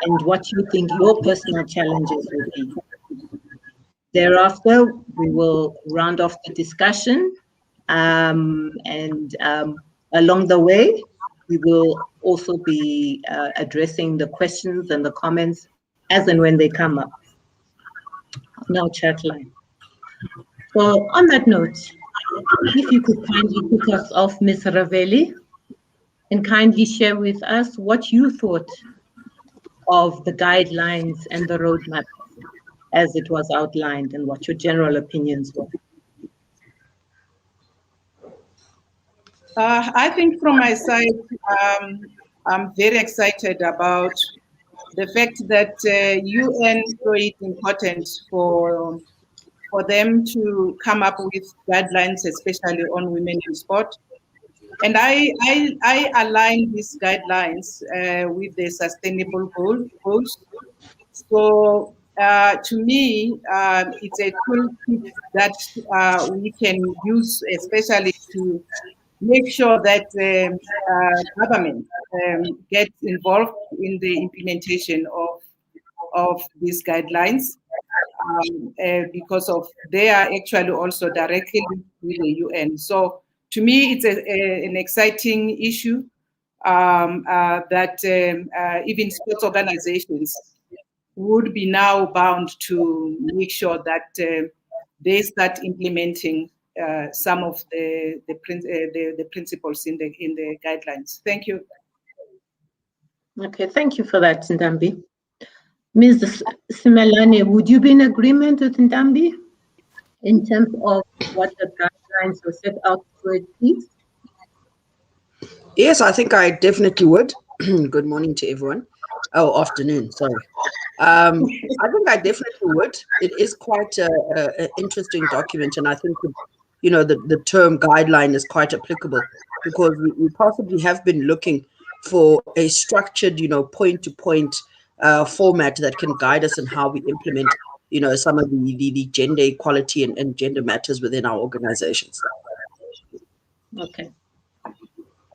and what you think your personal challenges will be. Thereafter, we will round off the discussion, and along the way, we will also be addressing the questions and the comments as and when they come up on our chat line. So on that note, if you could kindly kick us off, Ms. Ravelli, and kindly share with us what you thought of the guidelines and the roadmap as it was outlined and what your general opinions were. I think from my side, I'm very excited about the fact that UN saw it important for them to come up with guidelines, especially on women in sport. And I align these guidelines with the sustainable goals. So to me, it's a toolkit that we can use, especially to make sure that government gets involved in the implementation of these guidelines, because of they are actually also directly with the UN. So to me, it's an exciting issue that even sports organizations would be now bound to make sure that they start implementing some of the principles in the guidelines. Thank you. Okay, thank you for that, Ndambi. Ms. Simelane, would you be in agreement with Ndambi in terms of what the guidelines were set out for it, please? Yes, I think I definitely would. Good morning to everyone. Oh, afternoon, sorry. I think I definitely would. It is quite an interesting document, and I think, you know, the term guideline is quite applicable because we possibly have been looking for a structured, you know, point-to-point format that can guide us in how we implement, you know, some of the gender equality and gender matters within our organizations. Okay.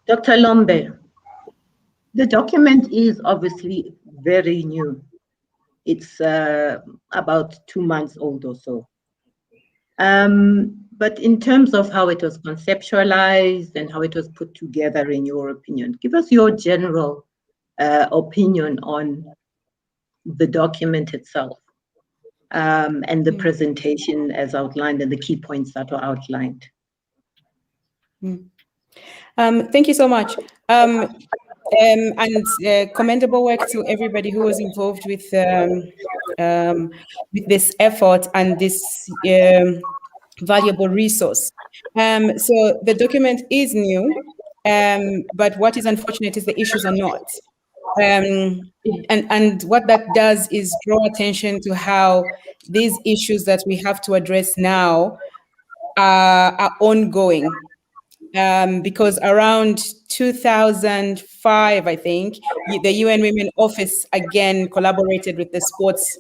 Dr. Lombe, the document is obviously very new. It's about 2 months old or so. But in terms of how it was conceptualized and how it was put together, in your opinion, give us your general opinion on the document itself, and the presentation as outlined and the key points that were outlined. Thank you so much. And commendable work to everybody who was involved with this effort and this valuable resource. So the document is new, but what is unfortunate is the issues are not. And what that does is draw attention to how these issues that we have to address now are ongoing. Because around 2005, I think, the UN Women Office again collaborated with the sports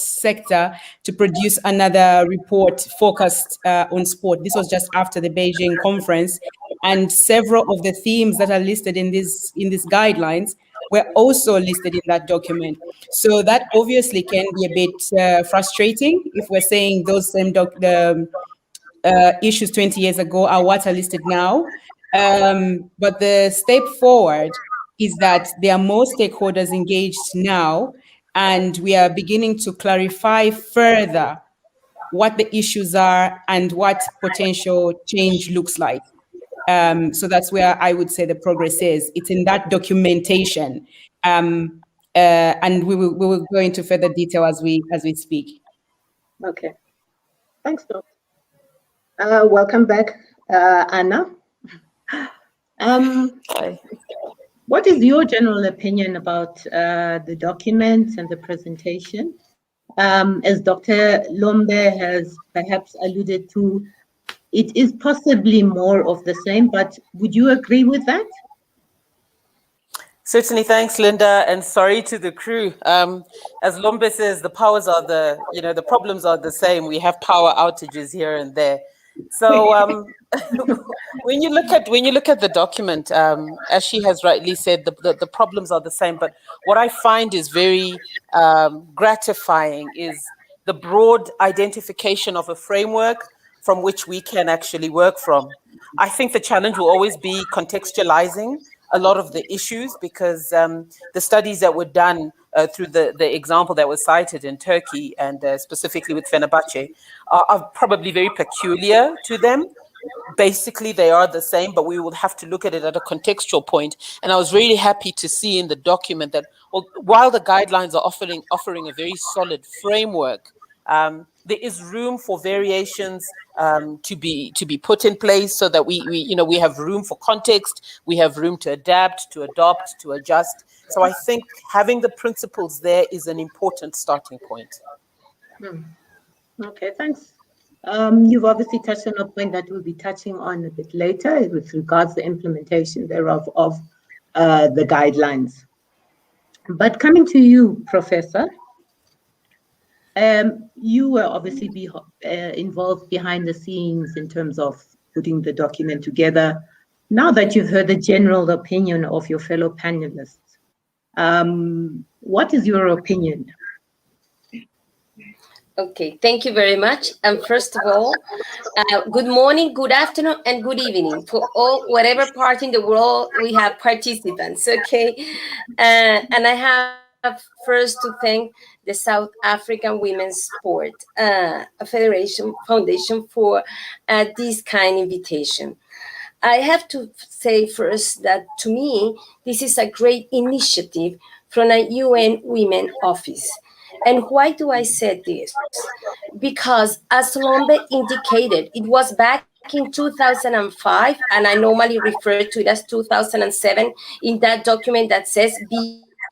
sector to produce another report focused on sport. This was just after the Beijing conference, and several of the themes that are listed in these guidelines were also listed in that document. So that obviously can be a bit frustrating if we're saying those same issues 20 years ago are what are listed now. But the step forward is that there are more stakeholders engaged now, and we are beginning to clarify further what the issues are and what potential change looks like. So that's where I would say the progress is. It's in that documentation, and we will go into further detail as we speak. Okay. Thanks, Doc. Welcome back, Anna. What is your general opinion about the document and the presentation? As Dr. Lombe has perhaps alluded to, it is possibly more of the same, but would you agree with that? Certainly, thanks, Linda, and sorry to the crew. As Lombe says, the powers are the problems are the same. We have power outages here and there. So when you look at the document, as she has rightly said, the problems are the same. But what I find is very gratifying is the broad identification of a framework from which we can actually work from. I think the challenge will always be contextualizing a lot of the issues, because the studies that were done through the example that was cited in Turkey, and specifically with Fenerbahce, are probably very peculiar to them. Basically, they are the same, but we will have to look at it at a contextual point. And I was really happy to see in the document that, well, while the guidelines are offering a very solid framework, there is room for variations to be put in place, so that we have room for context, we have room to adapt, to adopt, to adjust. So I think having the principles there is an important starting point. Okay, thanks. You've obviously touched on a point that we'll be touching on a bit later with regards to the implementation thereof of the guidelines. But coming to you, Professor, you were obviously involved behind the scenes in terms of putting the document together. Now that you've heard the general opinion of your fellow panelists, what is your opinion? Okay, thank you very much. And first of all, good morning, good afternoon, and good evening for all, whatever part in the world we have participants, okay? And I have first to thank the South African Women's Sport Foundation for this kind invitation. I have to say first that to me, this is a great initiative from a UN Women Office. And why do I say this? Because as Lombe indicated, it was back in 2005, and I normally refer to it as 2007 in that document that says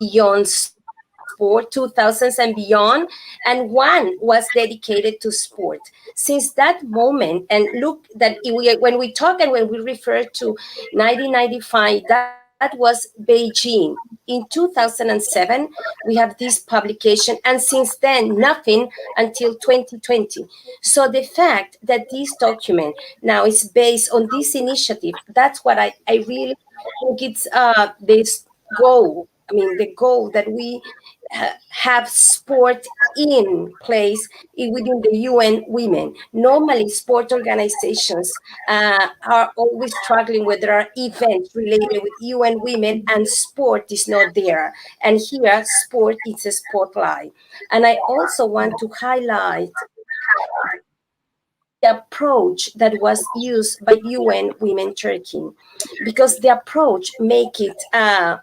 Beyond Sport, 2000s and beyond, and one was dedicated to sport. Since that moment, and look that when we talk and when we refer to 1995, that was Beijing. In 2007, we have this publication, and since then, nothing until 2020. So the fact that this document now is based on this initiative, that's what I really think it's this goal. I mean, the goal that we have sport in place within the UN Women. Normally, sport organizations are always struggling where there are events related with UN Women and sport is not there. And here, sport is a spotlight. And I also want to highlight the approach that was used by UN Women Turkey, because the approach make it a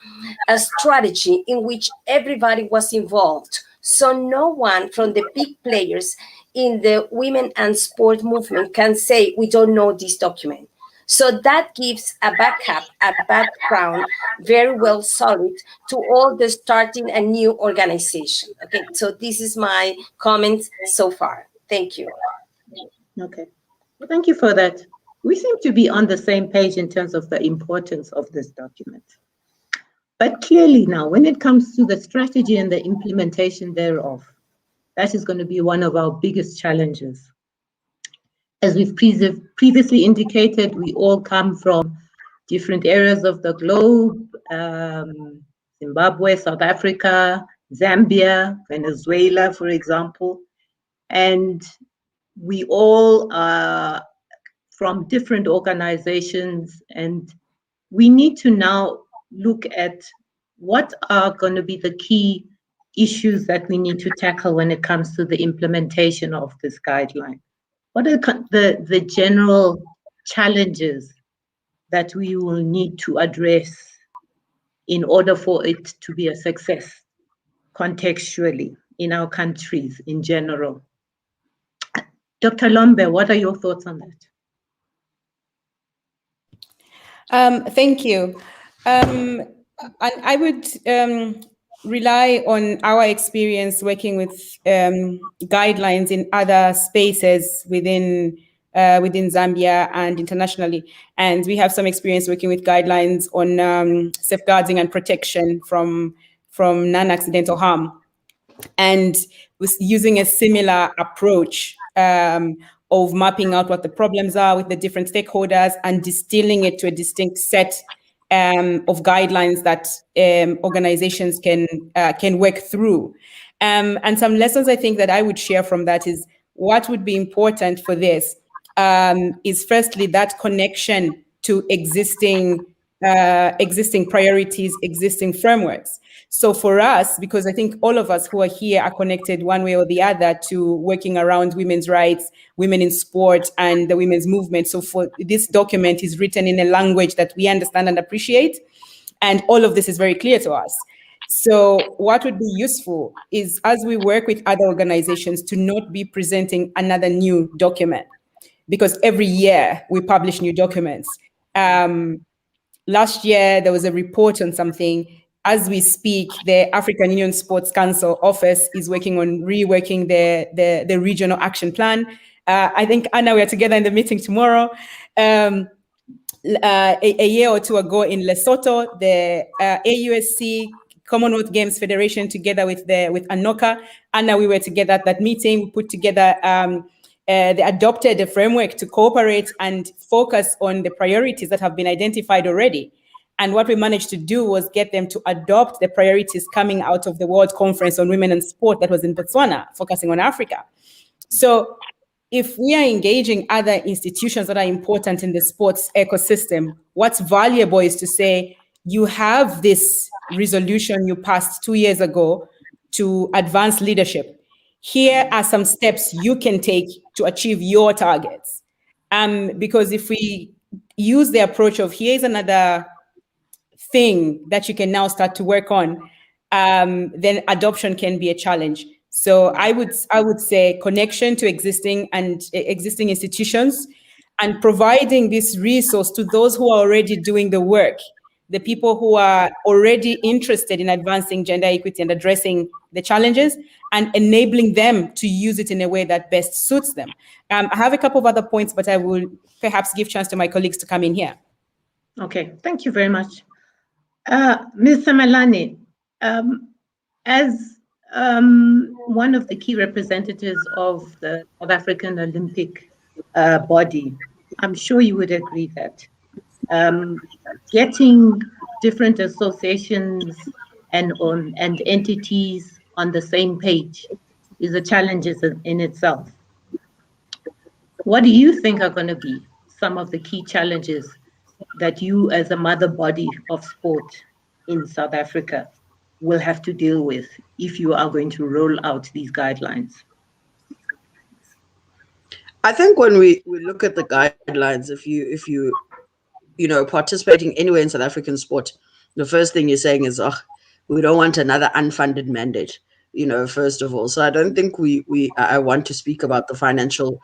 strategy in which everybody was involved. So no one from the big players in the women and sport movement can say, we don't know this document. So that gives a backup, a background, very well solid to all the starting a new organization. Okay, so this is my comments so far. Thank you. Okay, well, thank you for that. We seem to be on the same page in terms of the importance of this document. But clearly now, when it comes to the strategy and the implementation thereof, that is going to be one of our biggest challenges. As we've previously indicated, we all come from different areas of the globe, Zimbabwe, South Africa, Zambia, Venezuela, for example, and we all are from different organizations, and we need to now look at what are going to be the key issues that we need to tackle when it comes to the implementation of this guideline. What are the general challenges that we will need to address in order for it to be a success contextually in our countries in general? Dr. Lombe, what are your thoughts on that? Thank you. And I would rely on our experience working with guidelines in other spaces within Zambia and internationally. And we have some experience working with guidelines on safeguarding and protection from non-accidental harm. And was using a similar approach of mapping out what the problems are with the different stakeholders and distilling it to a distinct set of guidelines that organizations can work through. And some lessons I think that I would share from that is what would be important for this is firstly that connection to existing priorities, existing frameworks. So for us, because I think all of us who are here are connected one way or the other to working around women's rights, women in sport, and the women's movement. So for this document is written in a language that we understand and appreciate. And all of this is very clear to us. So what would be useful is as we work with other organizations to not be presenting another new document, because every year we publish new documents. Last year, there was a report on something. As we speak, the African Union Sports Council office is working on reworking the regional action plan. I think, Anna, we are together in the meeting tomorrow. A year or two ago in Lesotho, the AUSC Commonwealth Games Federation, together with ANOCA, Anna, we were together at that meeting. We put together they adopted a framework to cooperate and focus on the priorities that have been identified already. And what we managed to do was get them to adopt the priorities coming out of the World Conference on Women and Sport that was in Botswana, focusing on Africa. So if we are engaging other institutions that are important in the sports ecosystem, what's valuable is to say, you have this resolution you passed 2 years ago to advance leadership. Here are some steps you can take to achieve your targets. Because if we use the approach of here's another thing that you can now start to work on, then adoption can be a challenge. So I would say connection to existing institutions and providing this resource to those who are already doing the work, the people who are already interested in advancing gender equity and addressing the challenges, and enabling them to use it in a way that best suits them. I have a couple of other points, but I will perhaps give chance to my colleagues to come in here. Okay, thank you very much. Ms. Samalani, as one of the key representatives of the South African Olympic body, I'm sure you would agree that getting different associations and entities on the same page is a challenge in itself. What do you think are going to be some of the key challenges that you as a mother body of sport in South Africa will have to deal with if you are going to roll out these guidelines? I think when we look at the guidelines, if you participating anywhere in South African sport, the first thing you're saying is, oh, we don't want another unfunded mandate, first of all. So I don't think I want to speak about the financial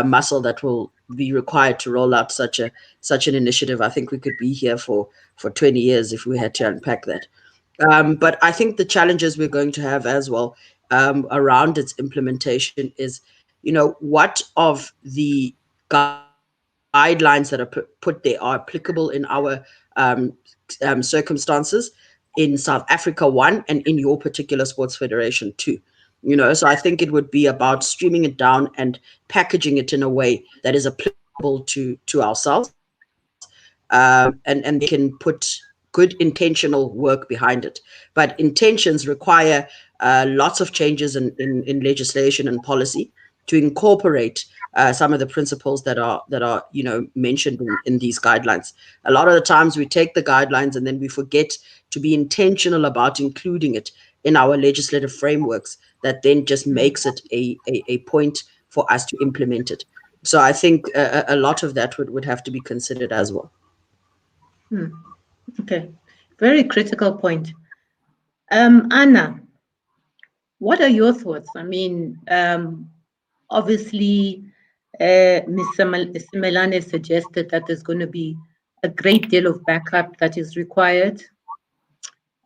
muscle that will be required to roll out such an initiative. I think we could be here for 20 years if we had to unpack that. But I think the challenges we're going to have as well around its implementation is, what of the guidelines that are put there are applicable in our circumstances in South Africa, one, and in your particular sports federation, two. So I think it would be about streaming it down and packaging it in a way that is applicable to ourselves, and they can put good intentional work behind it. But intentions require lots of changes in legislation and policy to incorporate some of the principles that are mentioned in these guidelines. A lot of the times we take the guidelines and then we forget to be intentional about including it in our legislative frameworks, that then just makes it a point for us to implement it. So I think a lot of that would have to be considered as well. Okay, very critical point. Anna, what are your thoughts? I mean, obviously, Ms. Simelane suggested that there's going to be a great deal of backup that is required.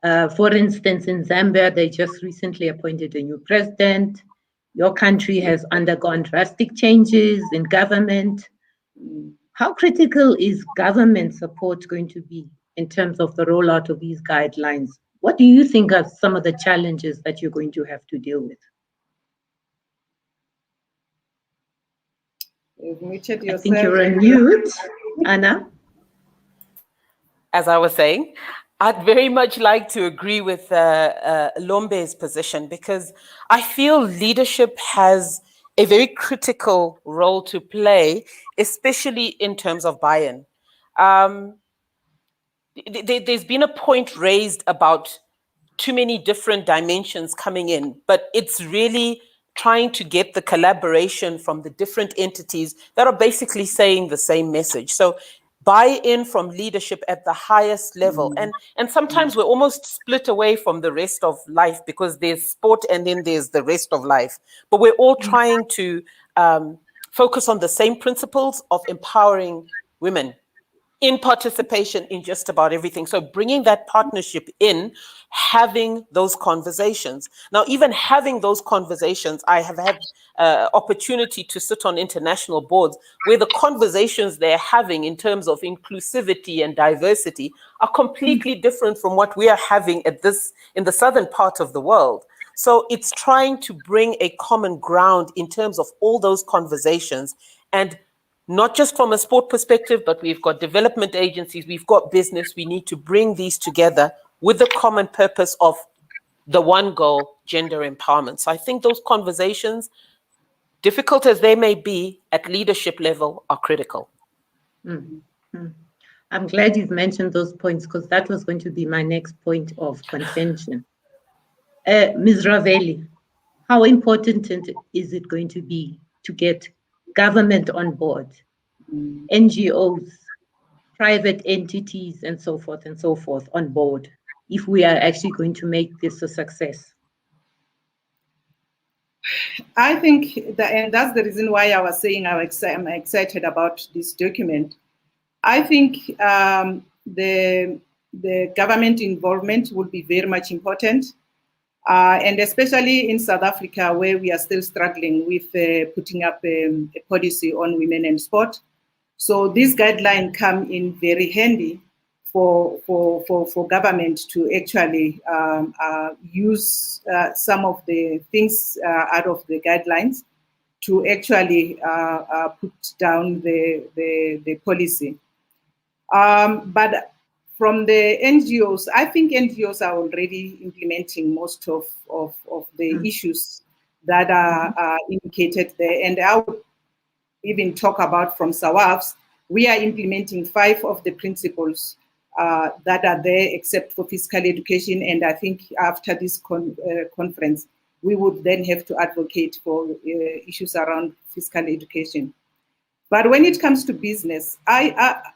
For instance, in Zambia, they just recently appointed a new president. Your country has undergone drastic changes in government. How critical is government support going to be in terms of the rollout of these guidelines? What do you think are some of the challenges that you're going to have to deal with? You've muted I think yourself. you're on mute, Anna. As I was saying, I'd very much like to agree with Lombe's position, because I feel leadership has a very critical role to play, especially in terms of buy-in. There's been a point raised about too many different dimensions coming in, but it's really trying to get the collaboration from the different entities that are basically saying the same message. So buy-in from leadership at the highest level. And sometimes we're almost split away from the rest of life, because there's sport and then there's the rest of life. But we're all trying to focus on the same principles of empowering women in participation in just about everything. So bringing that partnership in, having those conversations. Now, even having those conversations, I have had opportunity to sit on international boards where the conversations they're having in terms of inclusivity and diversity are completely different from what we are having in the southern part of the world. So it's trying to bring a common ground in terms of all those conversations, and not just from a sport perspective, but we've got development agencies, we've got business. We need to bring these together with the common purpose of the one goal, gender empowerment. So I think those conversations, difficult as they may be at leadership level, are critical. Mm-hmm. I'm glad you've mentioned those points, because that was going to be my next point of contention. Ms. Ravelli, how important is it going to be to get government on board, NGOs, private entities, and so forth on board, if we are actually going to make this a success? I think and that's the reason why I was saying I'm excited about this document. I think the government involvement would be very much important, and especially in South Africa, where we are still struggling with putting up a policy on women and sport. So these guidelines come in very handy for government to actually use some of the things out of the guidelines to actually put down the policy. But from the NGOs, I think NGOs are already implementing most of the issues that are indicated there. And I would even talk about from SAWASF, we are implementing 5 of the principles that are there, except for physical education. And I think after this conference, we would then have to advocate for issues around physical education. But when it comes to business,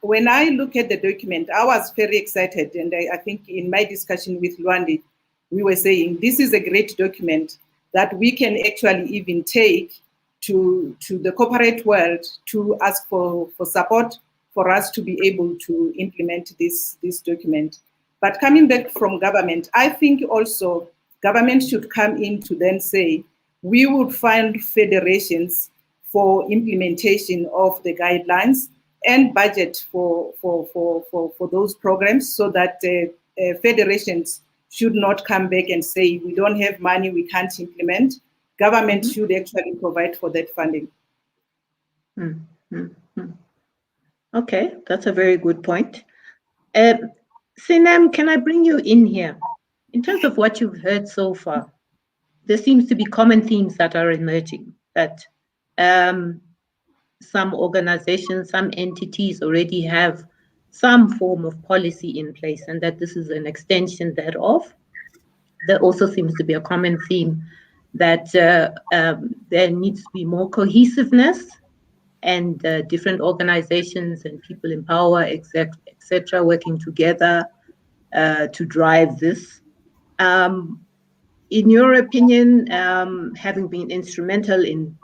when I look at the document, I was very excited. And I think in my discussion with Luandi, we were saying this is a great document that we can actually even take to the corporate world to ask for support for us to be able to implement this document. But coming back from government, I think also government should come in to then say, we would find federations for implementation of the guidelines and budget for those programs, so that federations should not come back and say, we don't have money, we can't implement. Government should actually provide for that funding. Okay, that's a very good point. Sinem, can I bring you in here? In terms of what you've heard so far, there seems to be common themes that are emerging, that some organizations, some entities already have some form of policy in place, and that this is an extension thereof. There also seems to be a common theme that there needs to be more cohesiveness, and different organizations and people in power, etc., working together to drive this. In your opinion, having been instrumental in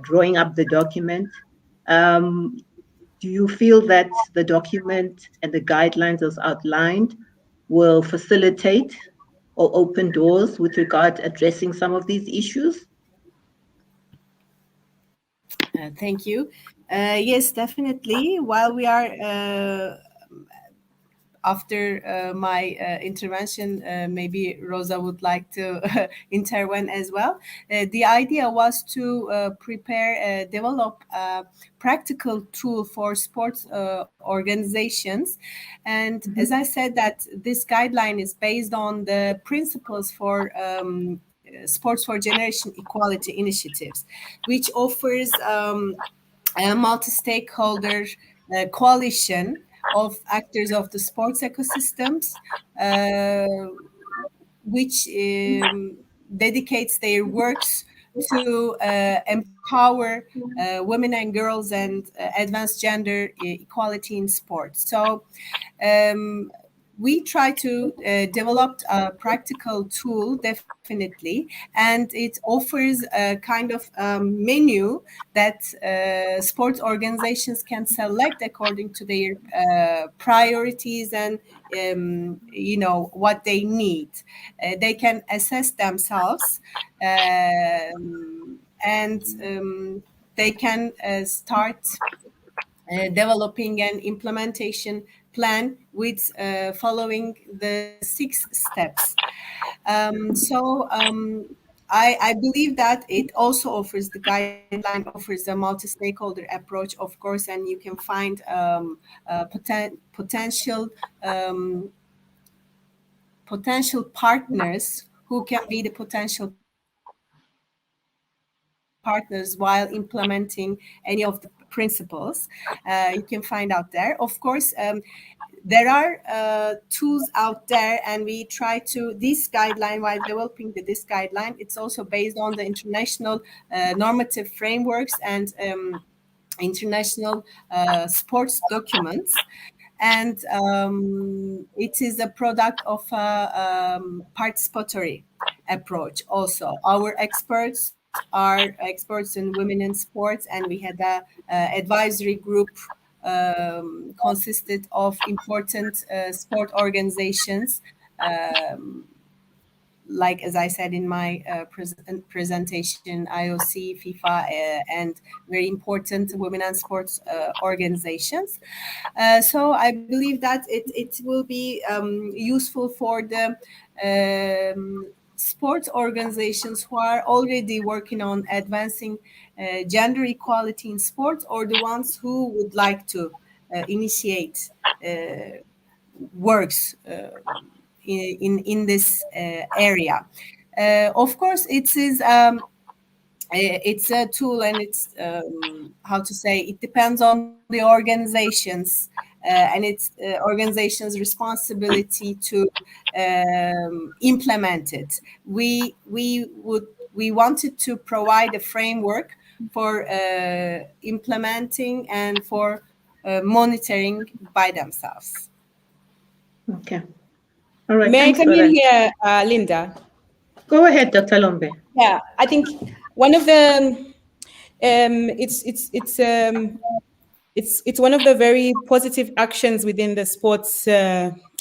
drawing up the document. Do you feel that the document and the guidelines as outlined will facilitate or open doors with regard to addressing some of these issues? Thank you. Yes, definitely. While we are after my intervention, maybe Rosa would like to intervene as well. The idea was to develop a practical tool for sports organizations. And as I said, that this guideline is based on the principles for Sports for Generation Equality initiatives, which offers a multi-stakeholder coalition of actors of the sports ecosystems, which dedicates their works to empower women and girls and advance gender equality in sports. So we try to develop a practical tool, definitely, and it offers a kind of menu that sports organizations can select according to their priorities and what they need. They can assess themselves, and they can start developing an implementation plan with following the 6 steps. I believe that it also offers, the guideline offers a multi-stakeholder approach, of course, and you can find potential partners who can be the potential partners while implementing any of the principles. You can find out there. Of course, there are tools out there, and we try to, this guideline, while developing this guideline, it's also based on the international normative frameworks and international sports documents. And it is a product of a participatory approach also. Our experts are experts in women in sports, and we had a advisory group consisted of important sport organizations, like, as I said in my presentation, IOC, FIFA, and very important women and sports organizations. So I believe that it will be useful for the sports organizations who are already working on advancing gender equality in sports, or the ones who would like to initiate works in this area. Of course, it's a tool, and it's how to say, it depends on the organizations and its organization's responsibility to implement it. We wanted to provide a framework for implementing and for monitoring by themselves. Okay. All right. May I come in here, Linda? Go ahead, Dr. Lombe. Yeah, I think one of the it's one of the very positive actions within the sports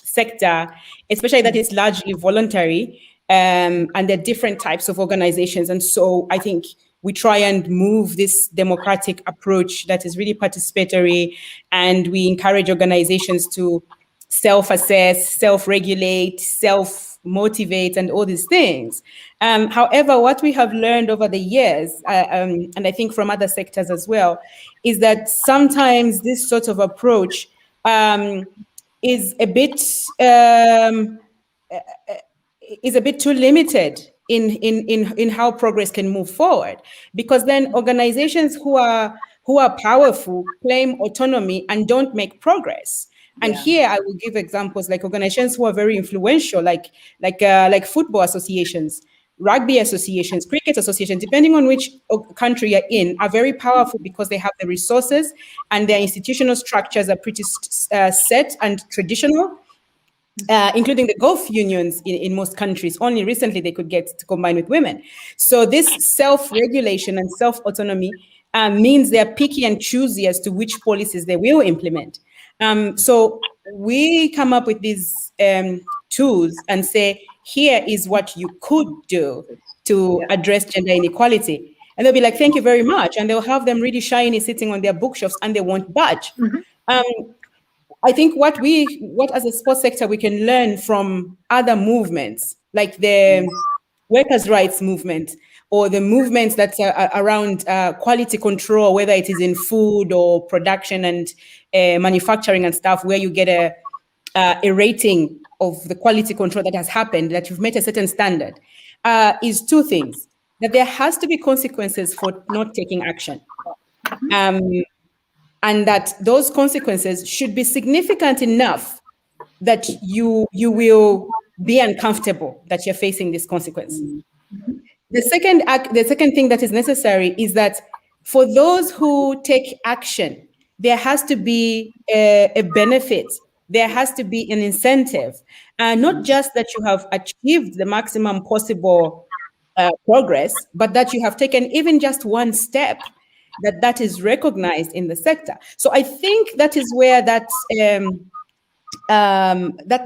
sector, especially that it's largely voluntary, and there are different types of organizations. And so I think we try and move this democratic approach that is really participatory, and we encourage organizations to self-assess, self-regulate, self-motivate, and all these things. However, what we have learned over the years, and I think from other sectors as well, is that sometimes this sort of approach is a bit too limited in how progress can move forward, because then organizations who are powerful claim autonomy and don't make progress. And here I will give examples like organizations who are very influential, like football associations, rugby associations, cricket associations, depending on which country you're in, are very powerful because they have the resources and their institutional structures are pretty set and traditional. including the golf unions in most countries. Only recently they could get to combine with women. So this self-regulation and self-autonomy means they're picky and choosy as to which policies they will implement. So we come up with these tools and say, here is what you could do to address gender inequality. And they'll be like, thank you very much. And they'll have them really shiny sitting on their bookshelves and they won't budge. I think what as a sports sector, we can learn from other movements, like the workers' rights movement, or the movements that are around quality control, whether it is in food or production and manufacturing and stuff, where you get a rating of the quality control that has happened, that you've met a certain standard, is two things: that there has to be consequences for not taking action. And that those consequences should be significant enough that you will be uncomfortable that you're facing this consequence. The second thing that is necessary is that for those who take action, there has to be a benefit. There has to be an incentive, not just that you have achieved the maximum possible progress, but that you have taken even just one step that is recognized in the sector. So I think that is where that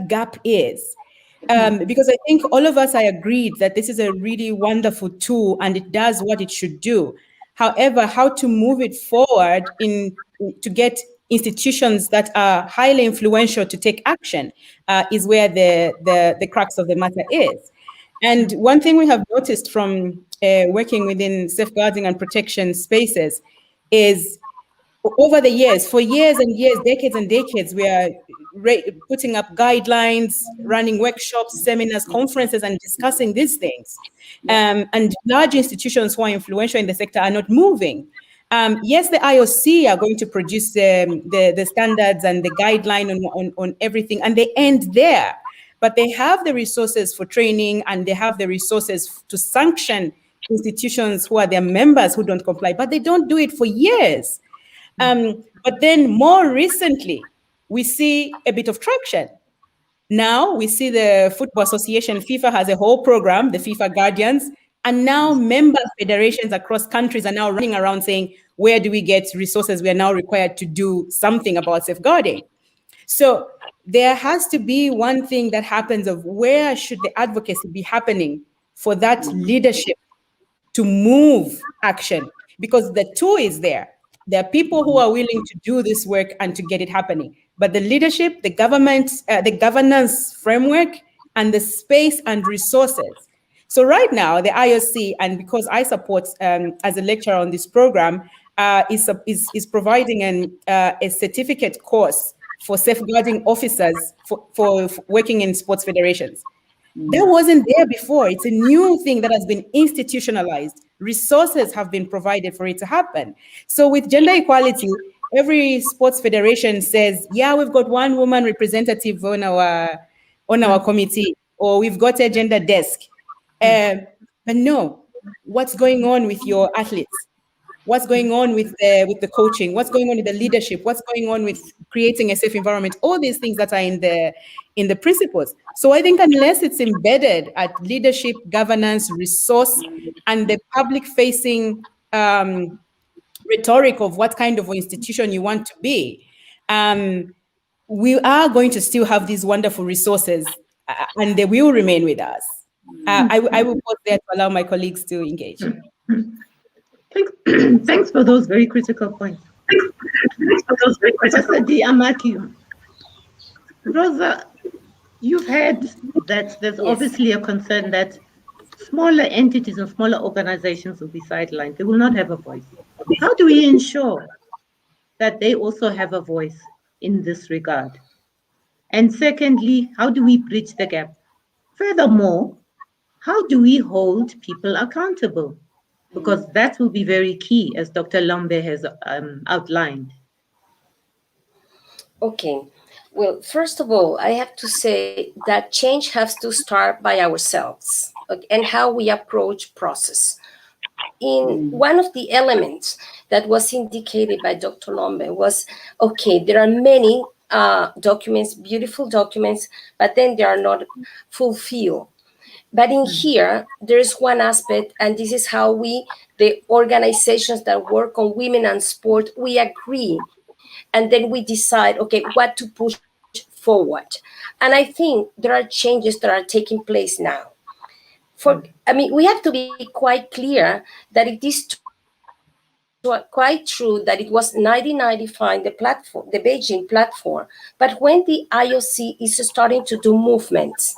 gap is. Because I think all of us are agreed that this is a really wonderful tool and it does what it should do. However, how to move it forward to get institutions that are highly influential to take action is where the crux of the matter is. And one thing we have noticed from working within safeguarding and protection spaces is over the years, for years and years, decades and decades, we are putting up guidelines, running workshops, seminars, conferences, and discussing these things. And large institutions who are influential in the sector are not moving. Yes, the IOC are going to produce the standards and the guideline on everything, and they end there. But they have the resources for training and they have the resources to sanction institutions who are their members who don't comply, but they don't do it for years. But then more recently, we see a bit of traction. Now we see the Football Association, FIFA has a whole program, the FIFA Guardians, and now member federations across countries are now running around saying, where do we get resources? We are now required to do something about safeguarding. So there has to be one thing that happens of where should the advocacy be happening for that leadership to move action, because the tool is there. There are people who are willing to do this work and to get it happening. But the leadership, the government, the governance framework, and the space and resources. So right now, the IOC, and because I support as a lecturer on this program, is providing a certificate course for safeguarding officers for working in sports federations. That wasn't there before. It's a new thing that has been institutionalized. Resources have been provided for it to happen. So with gender equality, every sports federation says, yeah, we've got one woman representative on our committee, or we've got a gender desk. But no, what's going on with your athletes? What's going on with the coaching? What's going on with the leadership? What's going on with creating a safe environment? All these things that are in the principles. So I think unless it's embedded at leadership, governance, resource, and the public-facing rhetoric of what kind of institution you want to be, we are going to still have these wonderful resources, and they will remain with us. I will pause there to allow my colleagues to engage. Thanks for those very critical points. Professor Diamaki, Rosa, you've heard that there's obviously a concern that smaller entities and smaller organizations will be sidelined. They will not have a voice. How do we ensure that they also have a voice in this regard? And secondly, how do we bridge the gap? Furthermore, how do we hold people accountable? Because that will be very key, as Dr. Lombe has outlined. Okay. Well, first of all, I have to say that change has to start by ourselves, okay, and how we approach process. In one of the elements that was indicated by Dr. Lombe was, okay, there are many documents, beautiful documents, but then they are not fulfilled. But in here, there's one aspect, and this is how we, the organizations that work on women and sport, we agree. And then we decide, okay, what to push forward. And I think there are changes that are taking place now. We have to be quite clear that it is quite true that it was 1995, the Beijing platform. But when the IOC is starting to do movements,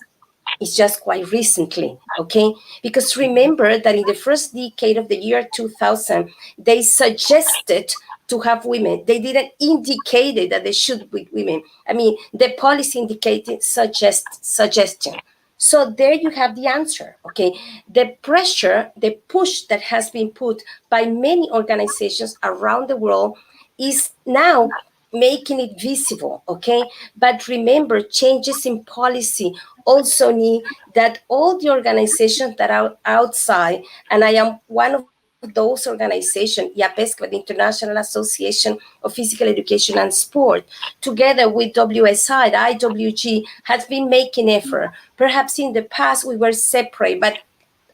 it's just quite recently, okay? Because remember that in the first decade of the year 2000, they suggested to have women. They didn't indicate that they should be women. The policy indicated suggestion. So there you have the answer, okay? The pressure, the push that has been put by many organizations around the world is now making it visible, okay? But remember, changes in policy also need that all the organizations that are outside, and I am one of those organizations, IAPESC, the International Association of Physical Education and Sport, together with WSI, the IWG, has been making effort. Perhaps in the past we were separate, but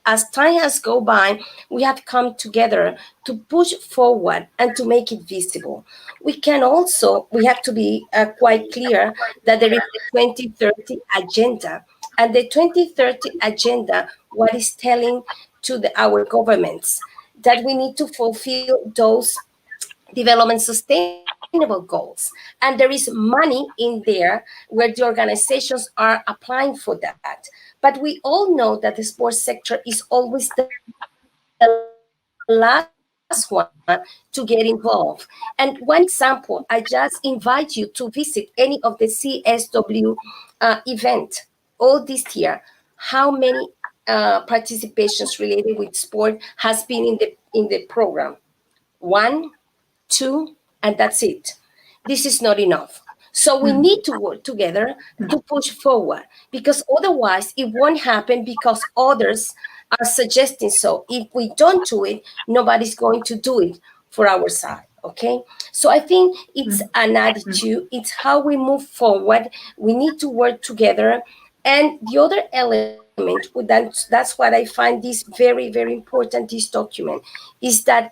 as time has gone by, we have come together to push forward and to make it visible. We have to be quite clear that there is the 2030 agenda. And the 2030 agenda, what is telling to our governments that we need to fulfill those development sustainable goals. And there is money in there where the organizations are applying for that. But we all know that the sports sector is always the last one to get involved. And one example, I just invite you to visit any of the CSW event all this year. How many participations related with sport has been in the program? 1, 2, and that's it. This is not enough. So we need to work together to push forward, because otherwise it won't happen because others are suggesting so. If we don't do it, nobody's going to do it for our side. Okay, so I think it's an attitude, it's how we move forward. We need to work together. And the other element, that's what I find this very, very important, this document, is that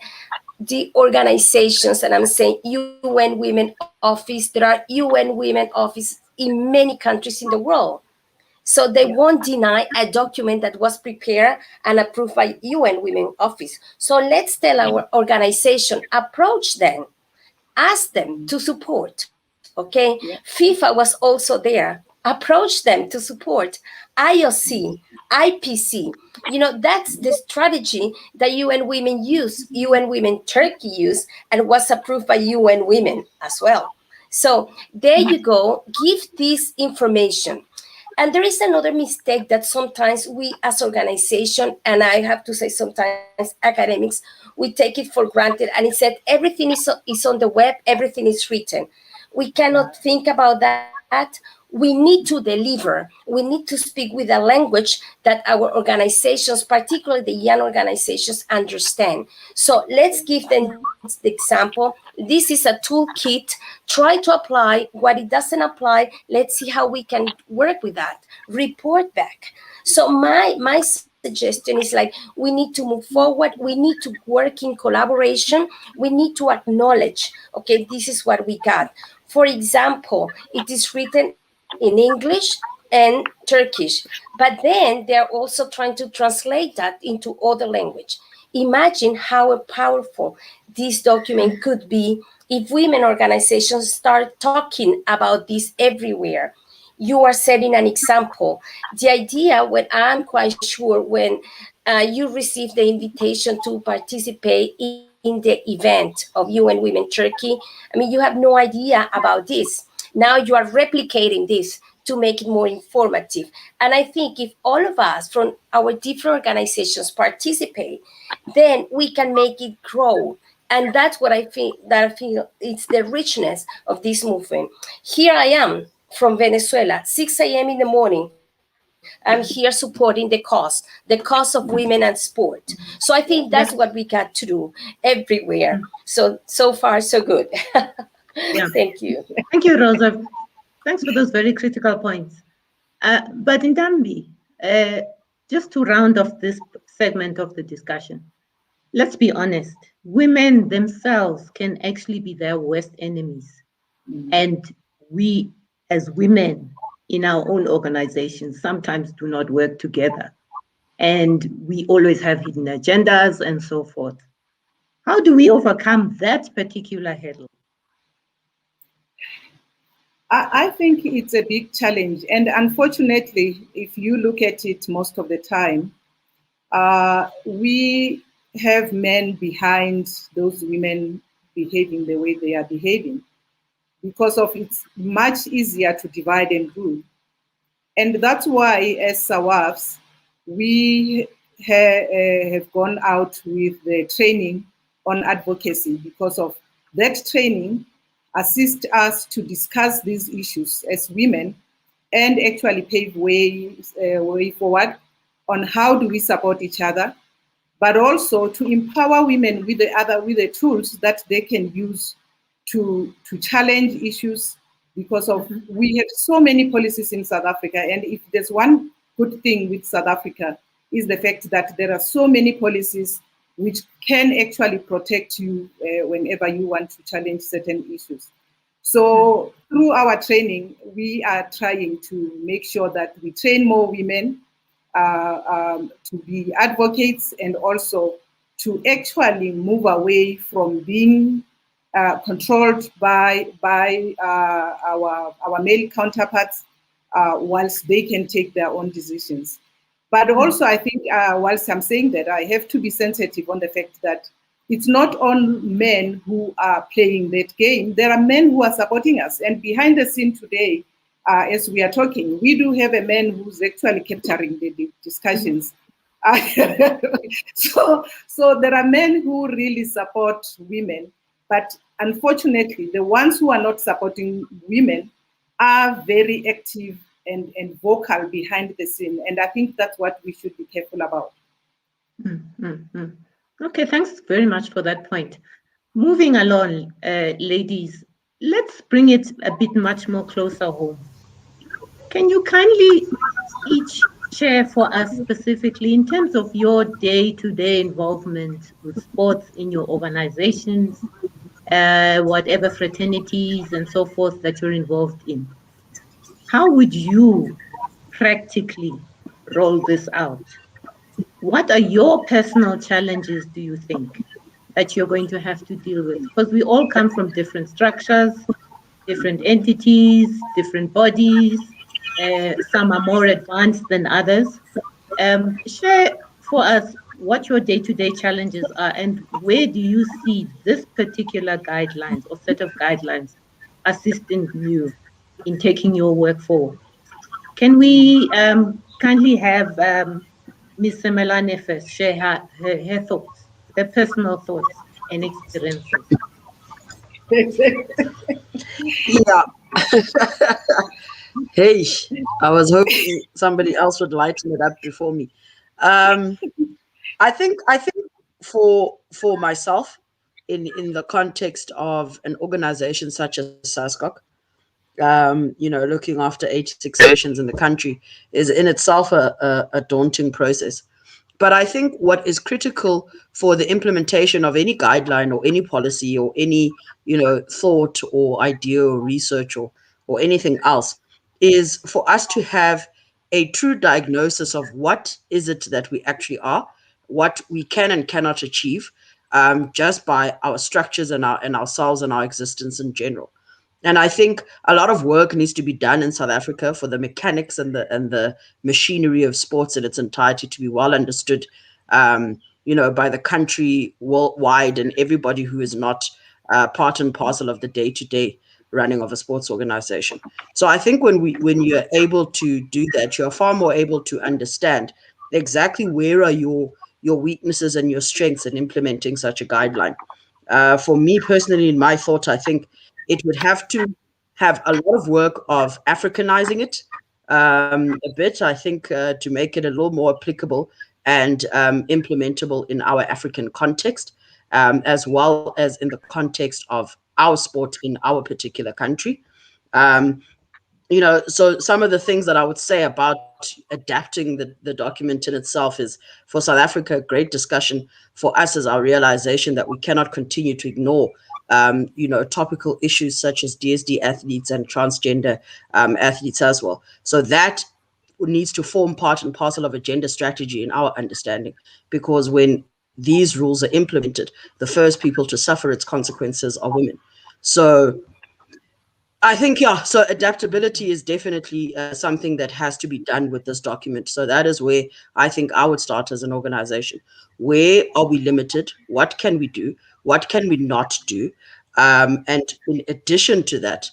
the organizations, and I'm saying UN Women Office, there are UN Women Office in many countries in the world. So they won't deny a document that was prepared and approved by UN Women Office. So let's tell our organization, approach them, ask them to support, okay? FIFA was also there. Approach them to support. IOC, IPC, that's the strategy that UN Women use, UN Women Turkey use, and was approved by UN Women as well. So there you go, give this information. And there is another mistake that sometimes we as organization, and I have to say sometimes academics, we take it for granted, and it said everything is on the web, everything is written. We cannot think about that. We need to deliver. We need to speak with a language that our organizations, particularly the young organizations, understand. So let's give them the example. This is a toolkit. Try to apply. What it doesn't apply, let's see how we can work with that. Report back. So my suggestion is like, we need to move forward. We need to work in collaboration. We need to acknowledge, okay, this is what we got. For example, it is written in English and Turkish, but then they're also trying to translate that into other language. Imagine how powerful this document could be if women organizations start talking about this everywhere. You are setting an example. The idea, when I'm quite sure, when you receive the invitation to participate in the event of UN Women Turkey, you have no idea about this. Now you are replicating this to make it more informative. And I think if all of us from our different organizations participate, then we can make it grow. And that's what I feel it's the richness of this movement. Here I am from Venezuela, 6 a.m. in the morning. I'm here supporting the cause of women and sport. So I think that's what we got to do everywhere. So far, so good. Yeah. Thank you. Thank you, Rosa. Thanks for those very critical points. But Ndambi, just to round off this segment of the discussion, let's be honest, women themselves can actually be their worst enemies. And we, as women in our own organizations, sometimes do not work together. And we always have hidden agendas and so forth. How do we overcome that particular hurdle? I think it's a big challenge. And unfortunately, if you look at it most of the time, we have men behind those women behaving the way they are behaving, because of it's much easier to divide and rule. And that's why, as SAWASF, we have gone out with the training on advocacy, because of that training assist us to discuss these issues as women and actually pave way forward on how do we support each other, but also to empower women with the tools that they can use to challenge issues, because of we have so many policies in South Africa. And if there's one good thing with South Africa is the fact that there are so many policies which can actually protect you whenever you want to challenge certain issues. So through our training, we are trying to make sure that we train more women to be advocates, and also to actually move away from being controlled by our male counterparts, whilst they can take their own decisions. But also, I think, whilst I'm saying that, I have to be sensitive on the fact that it's not all men who are playing that game. There are men who are supporting us. And behind the scene today, as we are talking, we do have a man who's actually capturing the discussions. So there are men who really support women, but unfortunately, the ones who are not supporting women are very active and vocal behind the scene. And I think that's what we should be careful about. Okay, thanks very much for that point. Moving along, ladies, let's bring it a bit much more closer home. Can you kindly each share for us specifically in terms of your day-to-day involvement with sports in your organizations, whatever fraternities and so forth that you're involved in? How would you practically roll this out? What are your personal challenges, do you think, that you're going to have to deal with? Because we all come from different structures, different entities, different bodies. Some are more advanced than others. Share for us what your day-to-day challenges are, and where do you see this particular guidelines or set of guidelines assisting you in taking your work forward? Can we kindly have Ms. Semelane first share her thoughts, her personal thoughts and experiences? Yeah. Hey, I was hoping somebody else would lighten it up before me. I think for myself, in the context of an organization such as SASCOC, looking after 86 nations in the country is in itself a daunting process. But I think what is critical for the implementation of any guideline or any policy or any, thought or idea or research or anything else is for us to have a true diagnosis of what is it that we actually are, what we can and cannot achieve, just by our structures and ourselves and our existence in general. And I think a lot of work needs to be done in South Africa for the mechanics and the machinery of sports in its entirety to be well understood, by the country worldwide and everybody who is not part and parcel of the day-to-day running of a sports organization. So I think when you're able to do that, you're far more able to understand exactly where are your weaknesses and your strengths in implementing such a guideline. For me personally, in my thought, I think it would have to have a lot of work of Africanizing it a bit, I think, to make it a little more applicable and implementable in our African context, as well as in the context of our sport in our particular country. So some of the things that I would say about adapting the document in itself is, for South Africa, great discussion. For us, is our realization that we cannot continue to ignore topical issues such as DSD athletes and transgender athletes as well. So that needs to form part and parcel of a gender strategy in our understanding, because when these rules are implemented, the first people to suffer its consequences are women. So I think, so adaptability is definitely something that has to be done with this document. So that is where I think I would start as an organization. Where are we limited? What can we do? What can we not do? And in addition to that,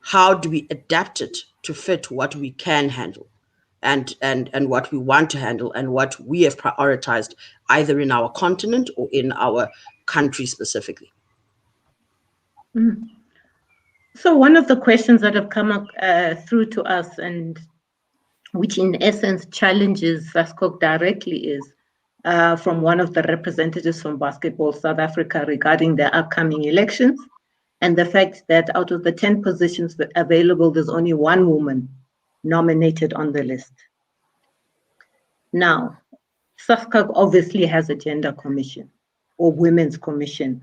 how do we adapt it to fit what we can handle and what we want to handle and what we have prioritized either in our continent or in our country specifically? Mm. So one of the questions that have come up through to us, and which in essence challenges SASCOC directly, is from one of the representatives from Basketball South Africa regarding the upcoming elections, and the fact that out of the 10 positions available, there's only one woman nominated on the list. Now, SASCOC obviously has a gender commission or women's commission.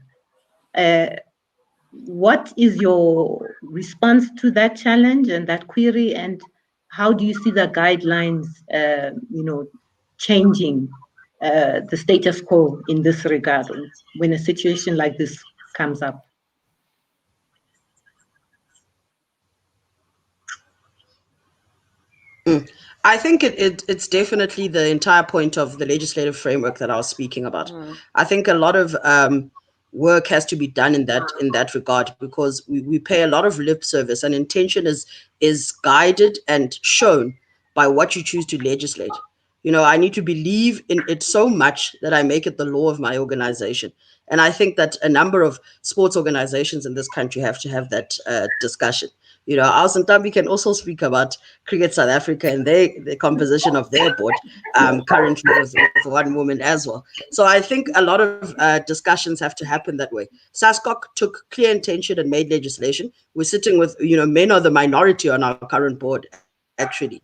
What is your response to that challenge and that query, and how do you see the guidelines, changing the status quo in this regard when a situation like this comes up? I think it's definitely the entire point of the legislative framework that I was speaking about. I think a lot of work has to be done in that regard, because we pay a lot of lip service, and intention is guided and shown by what you choose to legislate. I need to believe in it so much that I make it the law of my organization. And I think that a number of sports organizations in this country have to have that discussion. Our Ntambi can also speak about Cricket South Africa and the composition of their board, currently with one woman as well. So I think a lot of discussions have to happen that way. SASCOC took clear intention and made legislation. We're sitting with, men are the minority on our current board, actually.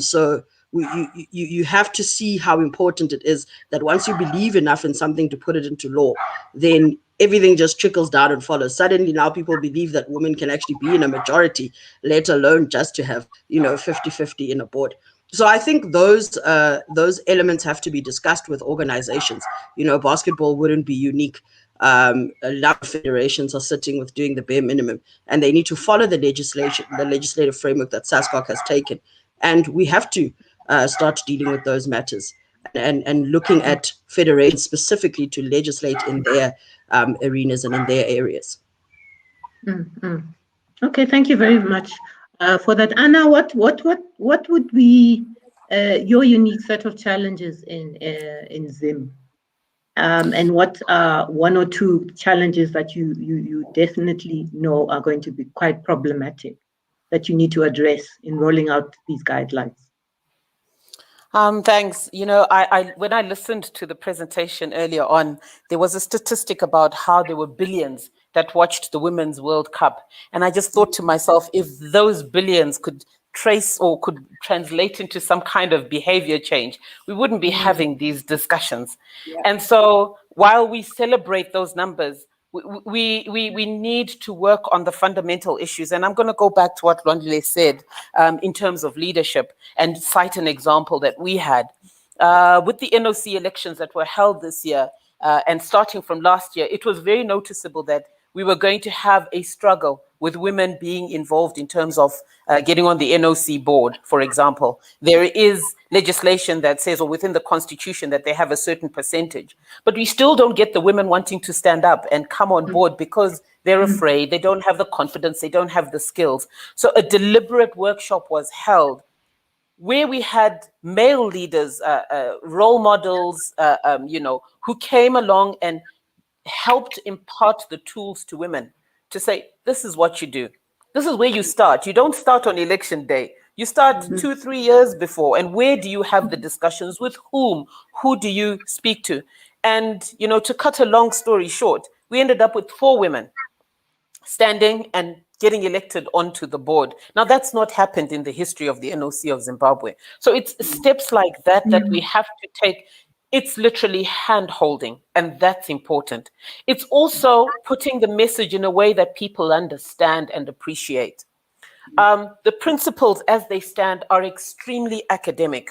So you have to see how important it is that once you believe enough in something to put it into law, then everything just trickles down and follows. Suddenly now people believe that women can actually be in a majority, let alone just to have 50-50 in a board. So I think those elements have to be discussed with organizations. Basketball wouldn't be unique. A lot of federations are sitting with doing the bare minimum, and they need to follow the legislative framework that SASCOC has taken. And we have to start dealing with those matters and looking at federations specifically to legislate in their arenas and in their areas. Okay, thank you very much for that, Anna. What would be your unique set of challenges in Zim, and what are one or two challenges that you definitely know are going to be quite problematic that you need to address in rolling out these guidelines? Thanks. I when I listened to the presentation earlier on, there was a statistic about how there were billions that watched the Women's World Cup. And I just thought to myself, if those billions could trace or could translate into some kind of behavior change, we wouldn't be having these discussions. Yeah. And so while we celebrate those numbers, we need to work on the fundamental issues. And I'm going to go back to what Lwandile said in terms of leadership and cite an example that we had. With the NOC elections that were held this year and starting from last year, it was very noticeable that we were going to have a struggle with women being involved in terms of getting on the NOC board, for example. There is legislation that says, or within the constitution, that they have a certain percentage. But we still don't get the women wanting to stand up and come on board because they're afraid, they don't have the confidence, they don't have the skills. So a deliberate workshop was held where we had male leaders, role models, who came along and helped impart the tools to women to say, this is what you do. This is where you start. You don't start on election day. You start 2-3 years before. And where do you have the discussions? With whom? Who do you speak to? And, to cut a long story short, we ended up with 4 women standing and getting elected onto the board. Now, that's not happened in the history of the NOC of Zimbabwe. So it's steps like that that we have to take. It's literally hand-holding, and that's important. It's also putting the message in a way that people understand and appreciate. The principles as they stand are extremely academic.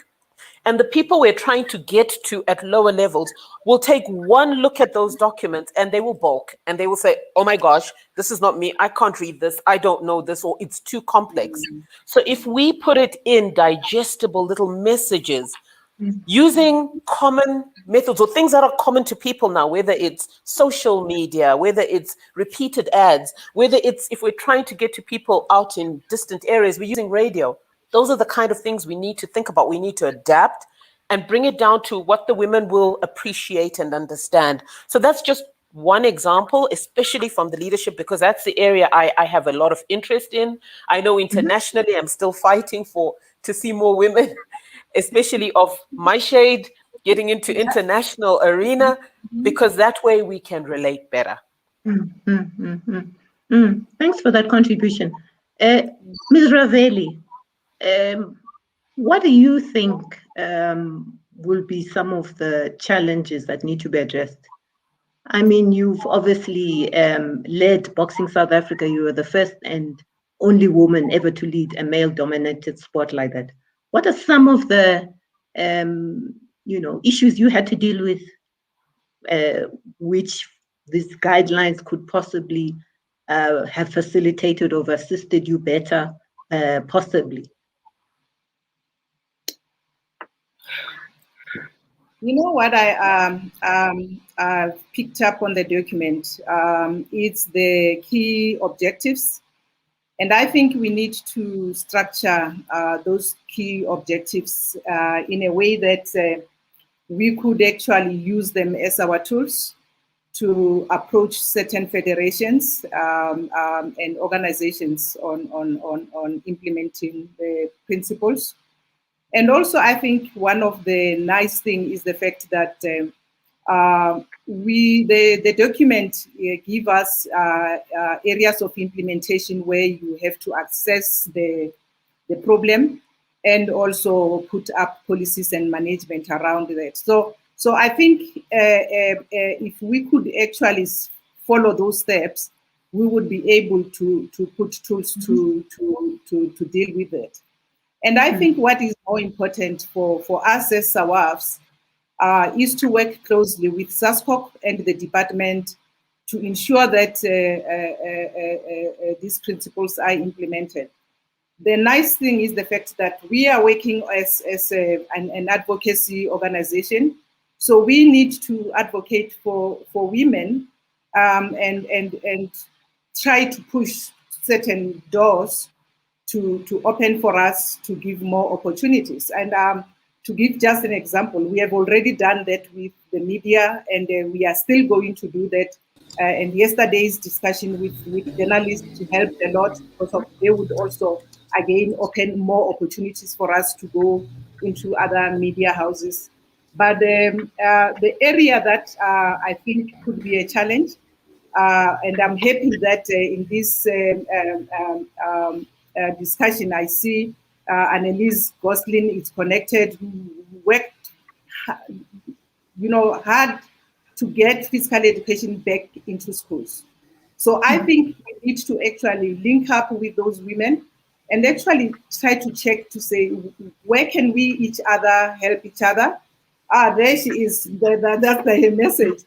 And the people we're trying to get to at lower levels will take one look at those documents and they will balk and they will say, oh my gosh, this is not me. I can't read this. I don't know this, or it's too complex. So if we put it in digestible little messages, using common methods or things that are common to people now, whether it's social media, whether it's repeated ads, whether it's, if we're trying to get to people out in distant areas, we're using radio. Those are the kind of things we need to think about. We need to adapt and bring it down to what the women will appreciate and understand. So that's just one example, especially from the leadership, because that's the area I have a lot of interest in. I know internationally, I'm still fighting to see more women, especially of my shade, getting into international arena, because that way we can relate better. Thanks for that contribution. Ms. Ravelli, what do you think will be some of the challenges that need to be addressed? I mean, you've obviously led Boxing South Africa. You were the first and only woman ever to lead a male-dominated sport like that. What are some of the issues you had to deal with, which these guidelines could possibly have facilitated or assisted you better, possibly? You know what I picked up on the document? It's the key objectives. And I think we need to structure those key objectives in a way that we could actually use them as our tools to approach certain federations and organizations on implementing the principles. And also, I think one of the nice things is the fact that the document give us areas of implementation where you have to assess the problem and also put up policies and management around that. So I think if we could actually follow those steps, we would be able to put tools to deal with it. And I think what is more important for us as SAWASF is to work closely with SASCOC and the department to ensure that these principles are implemented. The nice thing is the fact that we are working as an advocacy organization. So we need to advocate for women and try to push certain doors to open for us to give more opportunities. And to give just an example, we have already done that with the media, and we are still going to do that. And yesterday's discussion with journalists helped a lot, because they would also, again, open more opportunities for us to go into other media houses. But the area that I think could be a challenge, and I'm happy that in this discussion, I see Annelise Gosling is connected, who worked, hard to get physical education back into schools. So I think we need to actually link up with those women and actually try to check to say, where can we each other help each other? There she is. That's the message.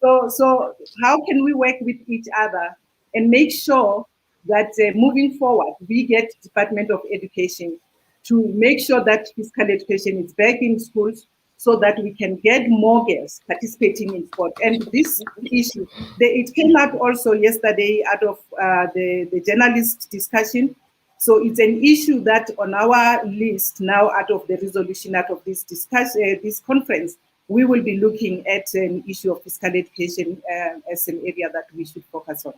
So how can we work with each other and make sure that moving forward, we get Department of Education to make sure that physical education is back in schools, so that we can get more girls participating in sport. And this issue, it came out also yesterday out of the journalist discussion. So it's an issue that on our list now, out of the resolution, out of this discussion, this conference, we will be looking at an issue of physical education as an area that we should focus on.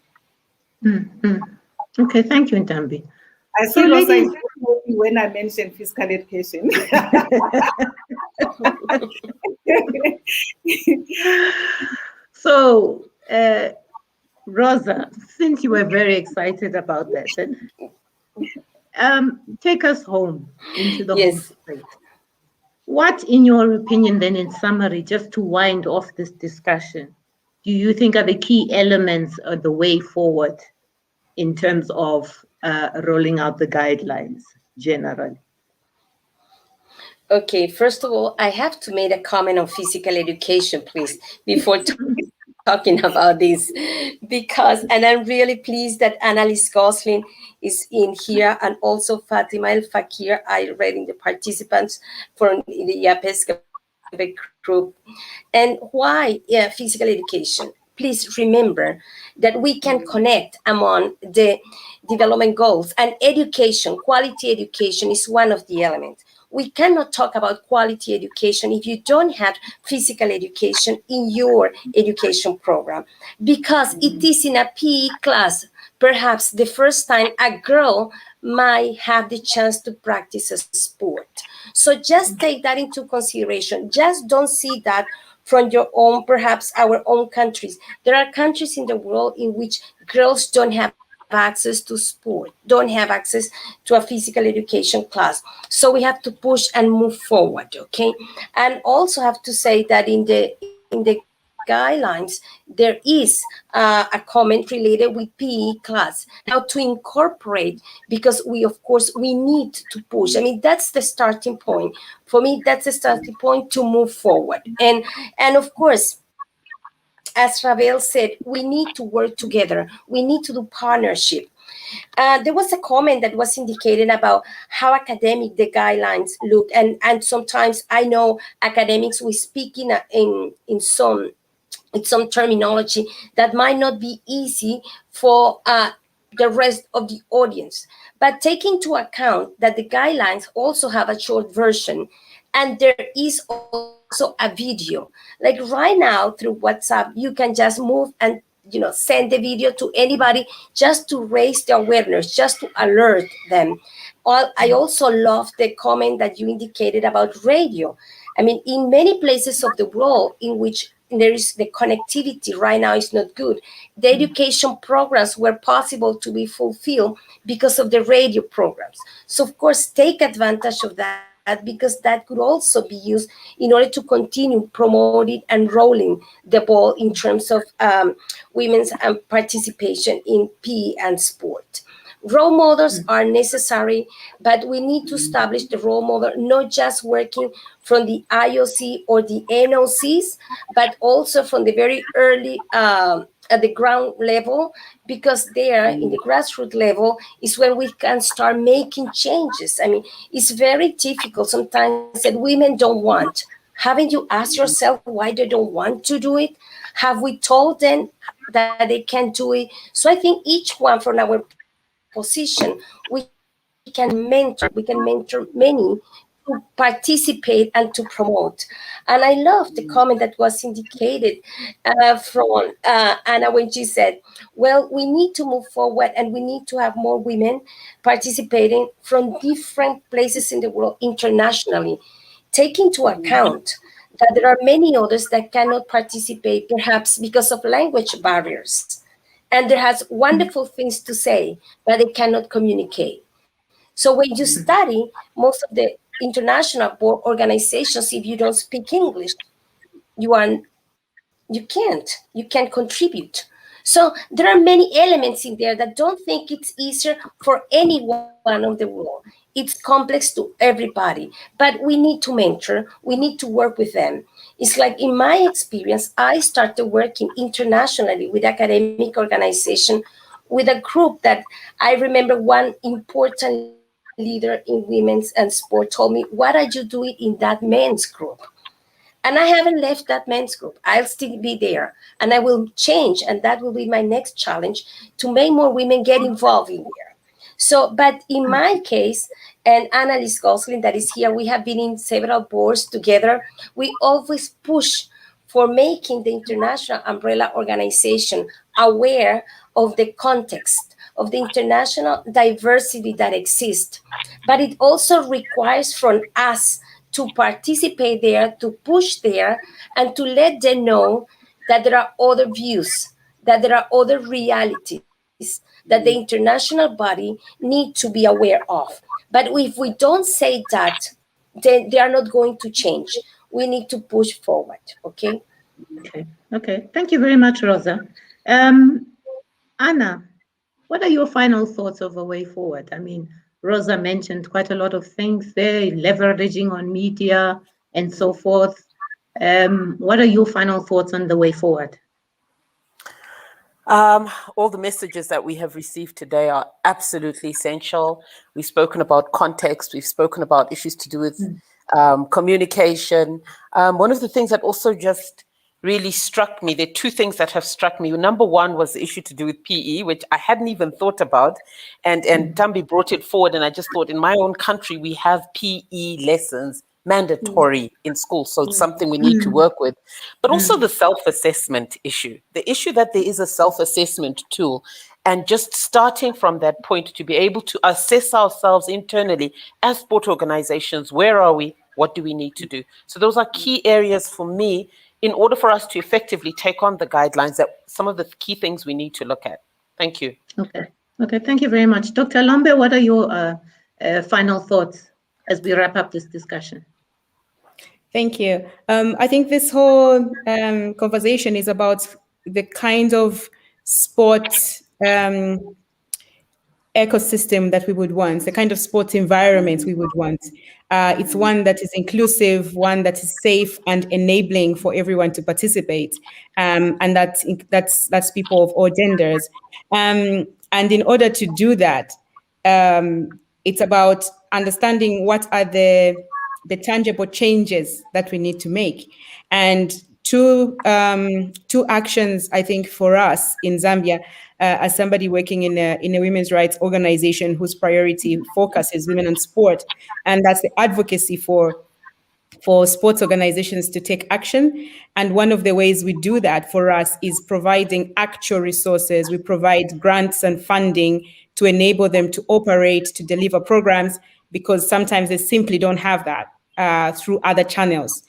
Okay, thank you, Ntambi. I saw ladies when I mentioned physical education. So, Rosa, since you were very excited about that, then take us home into the home Yes. state. What, in your opinion, then, in summary, just to wind off this discussion, do you think are the key elements of the way forward in terms of rolling out the guidelines generally? Okay, first of all, I have to make a comment on physical education, please, before talking about this, because, and I'm really pleased that Annalise Gosling is in here, and also Fatima El Fakir. I read in the participants from the EPSCA group. And why physical education? Please remember that we can connect among the development goals, and education, quality education is one of the elements. We cannot talk about quality education if you don't have physical education in your education program, because it is in a PE class, perhaps the first time a girl might have the chance to practice a sport. So just take that into consideration. Just don't see that from your own, perhaps our own countries. There are countries in the world in which girls don't have access to sport, don't have access to a physical education class. So we have to push and move forward, okay? And also have to say that in the guidelines, there is a comment related with PE class, how to incorporate, because we, of course, we need to push. I mean, that's the starting point. For me, that's the starting point to move forward. And of course, as Ravel said, we need to work together. We need to do partnership. There was a comment that was indicated about how academic the guidelines look, and sometimes I know academics we speak in some terminology that might not be easy for the rest of the audience. But take into account that the guidelines also have a short version, and there is also a video. Like right now through WhatsApp, you can just move and send the video to anybody just to raise the awareness, just to alert them. I also love the comment that you indicated about radio. I mean, in many places of the world in which there is the connectivity right now is not good, the education programs were possible to be fulfilled because of the radio programs. So of course, take advantage of that, because that could also be used in order to continue promoting and rolling the ball in terms of women's participation in PE and sport. Role models are necessary, but we need to establish the role model, not just working from the IOC or the NOCs, but also from the very early at the ground level, because there in the grassroots level is when we can start making changes. I mean, it's very difficult sometimes that women don't want. Haven't you asked yourself why they don't want to do it? Have we told them that they can't do it? So I think each one from our position, we can mentor many to participate and to promote. And I love the comment that was indicated from Anna when she said, well, we need to move forward and we need to have more women participating from different places in the world internationally. Take into account that there are many others that cannot participate, perhaps because of language barriers. And they has wonderful things to say, but they cannot communicate. So when you study most of the international board organizations, if you don't speak English, you can't contribute. So there are many elements in there that don't think it's easier for anyone of the world. It's complex to everybody, but we need to mentor, we need to work with them. It's like in my experience, I started working internationally with academic organization, with a group that I remember one important leader in women's and sport told me, what are you doing in that men's group? And I haven't left that men's group. I'll still be there and I will change. And that will be my next challenge, to make more women get involved in there. So, but in my case, and Annalise Gosling that is here, we have been in several boards together. We always push for making the International Umbrella Organization aware of the context of the international diversity that exists. But it also requires from us to participate there, to push there, and to let them know that there are other views, that there are other realities, that the international body need to be aware of. But if we don't say that, then they are not going to change. We need to push forward, okay? Okay. Thank you very much, Rosa. Anna, what are your final thoughts of a way forward? I mean, Rosa mentioned quite a lot of things there, leveraging on media and so forth. What are your final thoughts on the way forward? All the messages that we have received today are absolutely essential. We've spoken about context. We've spoken about issues to do with communication. One of the things that also just really struck me, there are two things that have struck me. Number one was the issue to do with PE, which I hadn't even thought about. And Tambi brought it forward. And I just thought, in my own country, we have PE lessons mandatory in school. So it's something we need to work with. But also the self-assessment issue, the issue that there is a self-assessment tool. And just starting from that point to be able to assess ourselves internally as sport organizations, where are we? What do we need to do? So those are key areas for me in order for us to effectively take on the guidelines, that some of the key things we need to look at. Thank you. Okay, thank you very much. Dr. Lombe, what are your final thoughts as we wrap up this discussion? Thank you. I think this whole conversation is about the kind of sport ecosystem that we would want, the kind of sports environment we would want. It's one that is inclusive, one that is safe and enabling for everyone to participate, and that's people of all genders. And in order to do that, it's about understanding what are the tangible changes that we need to make. And two actions, I think, for us in Zambia, as somebody working in a women's rights organization whose priority focus is women and sport, and that's the advocacy for sports organizations to take action. And one of the ways we do that for us is providing actual resources. We provide grants and funding to enable them to operate, to deliver programs, because sometimes they simply don't have that through other channels.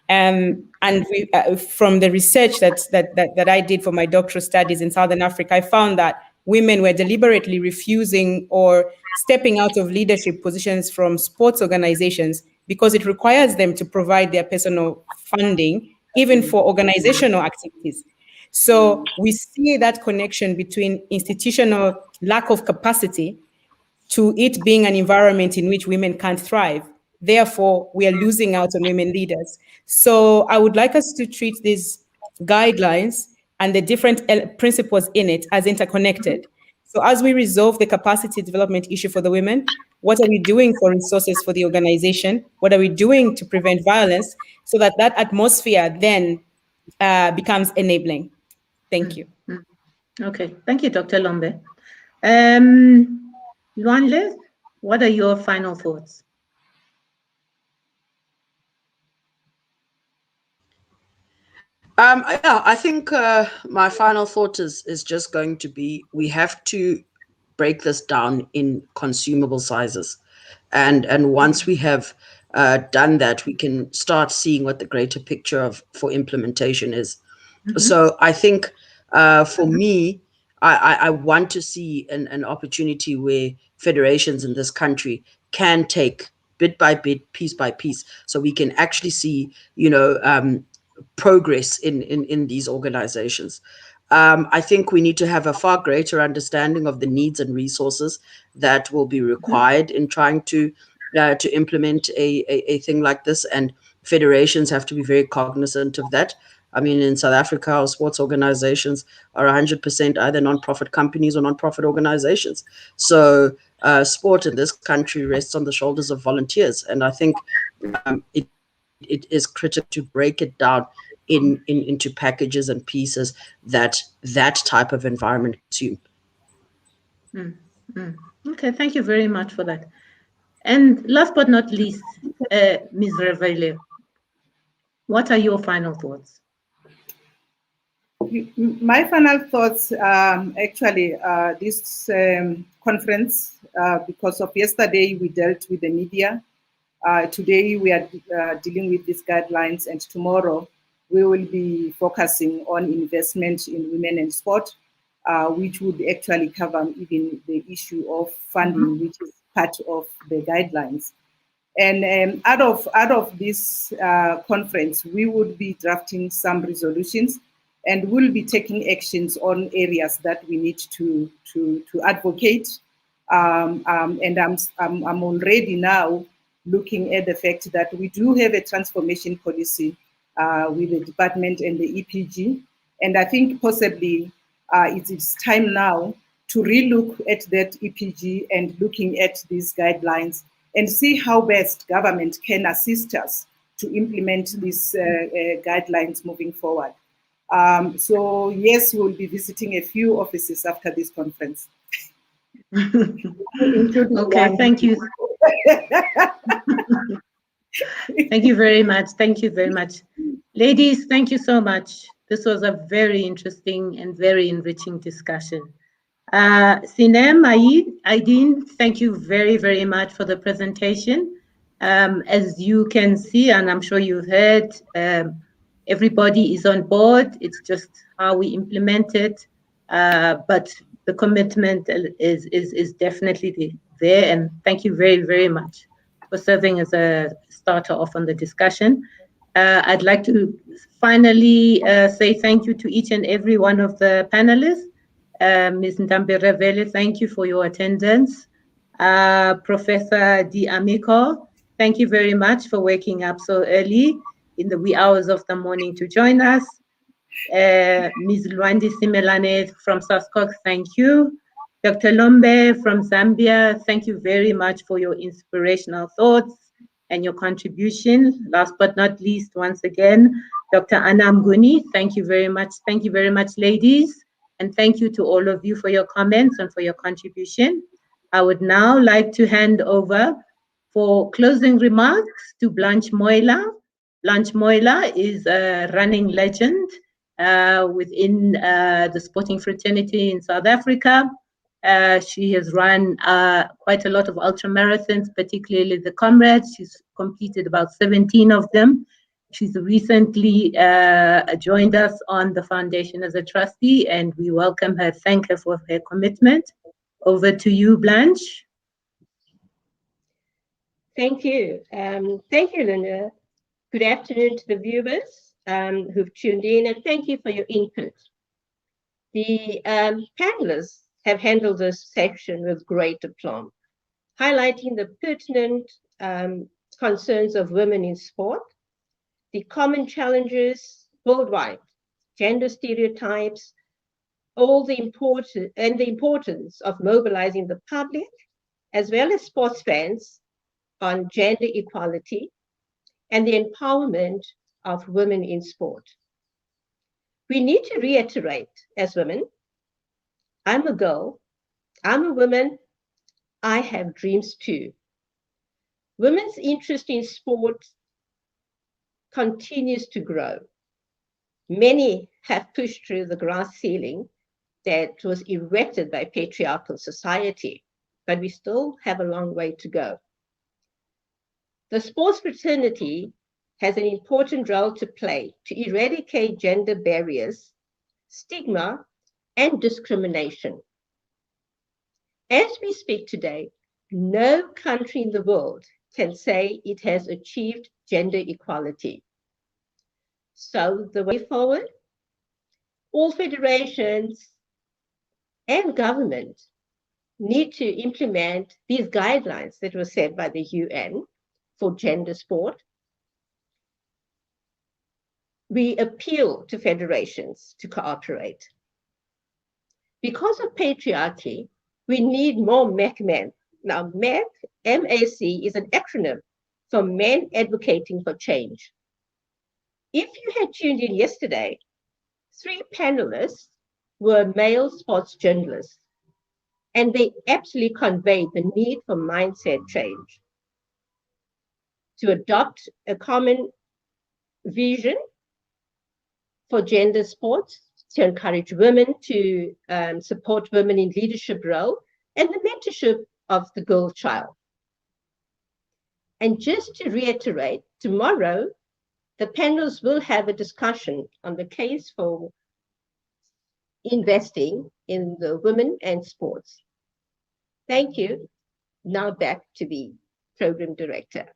And we, from the research that I did for my doctoral studies in Southern Africa, I found that women were deliberately refusing or stepping out of leadership positions from sports organizations because it requires them to provide their personal funding, even for organizational activities. So we see that connection between institutional lack of capacity to it being an environment in which women can't thrive. Therefore, we are losing out on women leaders. So I would like us to treat these guidelines and the different principles in it as interconnected. So as we resolve the capacity development issue for the women, what are we doing for resources for the organization? What are we doing to prevent violence so that that atmosphere then becomes enabling? Thank you. Okay, thank you, Dr. Lombe. Luanle, what are your final thoughts? Yeah, I think my final thought is just going to be, we have to break this down in consumable sizes. And once we have done that, we can start seeing what the greater picture for implementation is. So I think for me, I want to see an opportunity where federations in this country can take bit by bit, piece by piece, so we can actually see, progress in these organizations. I think we need to have a far greater understanding of the needs and resources that will be required in trying to implement a thing like this, and federations have to be very cognizant of that. I mean, in South Africa, our sports organizations are 100% either non-profit companies or non-profit organizations. So sport in this country rests on the shoulders of volunteers, and I think it is critical to break it down into packages and pieces that type of environment consume. Okay, thank you very much for that. And last but not least, Ms. Revele, what are your final thoughts? My final thoughts, actually, this conference, because of yesterday we dealt with the media. Today we are dealing with these guidelines, and tomorrow we will be focusing on investment in women and sport. which would actually cover even the issue of funding, which is part of the guidelines. And out of this conference, we would be drafting some resolutions, and we'll be taking actions on areas that we need to advocate. And I'm already now looking at the fact that we do have a transformation policy with the department and the EPG, and I think possibly it is time now to relook at that EPG and looking at these guidelines and see how best government can assist us to implement these guidelines moving forward. So yes, we'll be visiting a few offices after this conference. Okay, thank you. Thank you very much. Thank you very much. Ladies, thank you so much. This was a very interesting and very enriching discussion. Sinem, Aidin, thank you very, very much for the presentation. As you can see, and I'm sure you've heard, everybody is on board. It's just how we implement it. But the commitment is definitely there. And thank you very, very much for serving as a starter off on the discussion. I'd like to finally say thank you to each and every one of the panelists. Ms. Ndamberevele, thank you for your attendance. Professor Di Amico, thank you very much for waking up so early in the wee hours of the morning to join us. Ms. Luandi Simelane from SAWASF, thank you. Dr. Lombe from Zambia, thank you very much for your inspirational thoughts and your contribution. Last but not least, once again, Dr. Anna Mguni, thank you very much. Thank you very much, ladies. And thank you to all of you for your comments and for your contribution. I would now like to hand over for closing remarks to Blanche Moila. Blanche Moila is a running legend within the sporting fraternity in South Africa. She has run quite a lot of ultramarathons, particularly the Comrades. She's completed about 17 of them. She's recently joined us on the foundation as a trustee, and we welcome her, thank her for her commitment. Over to you, Blanche. Thank you. Thank you, Linda. Good afternoon to the viewers who've tuned in, and thank you for your input. The panelists have handled this section with great aplomb, highlighting the pertinent concerns of women in sport, the common challenges worldwide, gender stereotypes, the importance of mobilizing the public as well as sports fans on gender equality and the empowerment of women in sport. We need to reiterate as women, I'm a girl, I'm a woman, I have dreams too. Women's interest in sport continues to grow. Many have pushed through the glass ceiling that was erected by patriarchal society, but we still have a long way to go. The sports fraternity has an important role to play to eradicate gender barriers, stigma, and discrimination. As we speak today, no country in the world can say it has achieved gender equality. So the way forward, all federations and government need to implement these guidelines that were set by the UN for gender sport. We appeal to federations to cooperate. Because of patriarchy, we need more MAC. Now, MAC, M-A-C, is an acronym for Men Advocating for Change. If you had tuned in yesterday, 3 panelists were male sports journalists, and they absolutely conveyed the need for mindset change, to adopt a common vision for gender sports, to encourage women, to support women in leadership role, and the mentorship of the girl child. And just to reiterate, tomorrow, the panels will have a discussion on the case for investing in the women and sports. Thank you. Now back to the program director.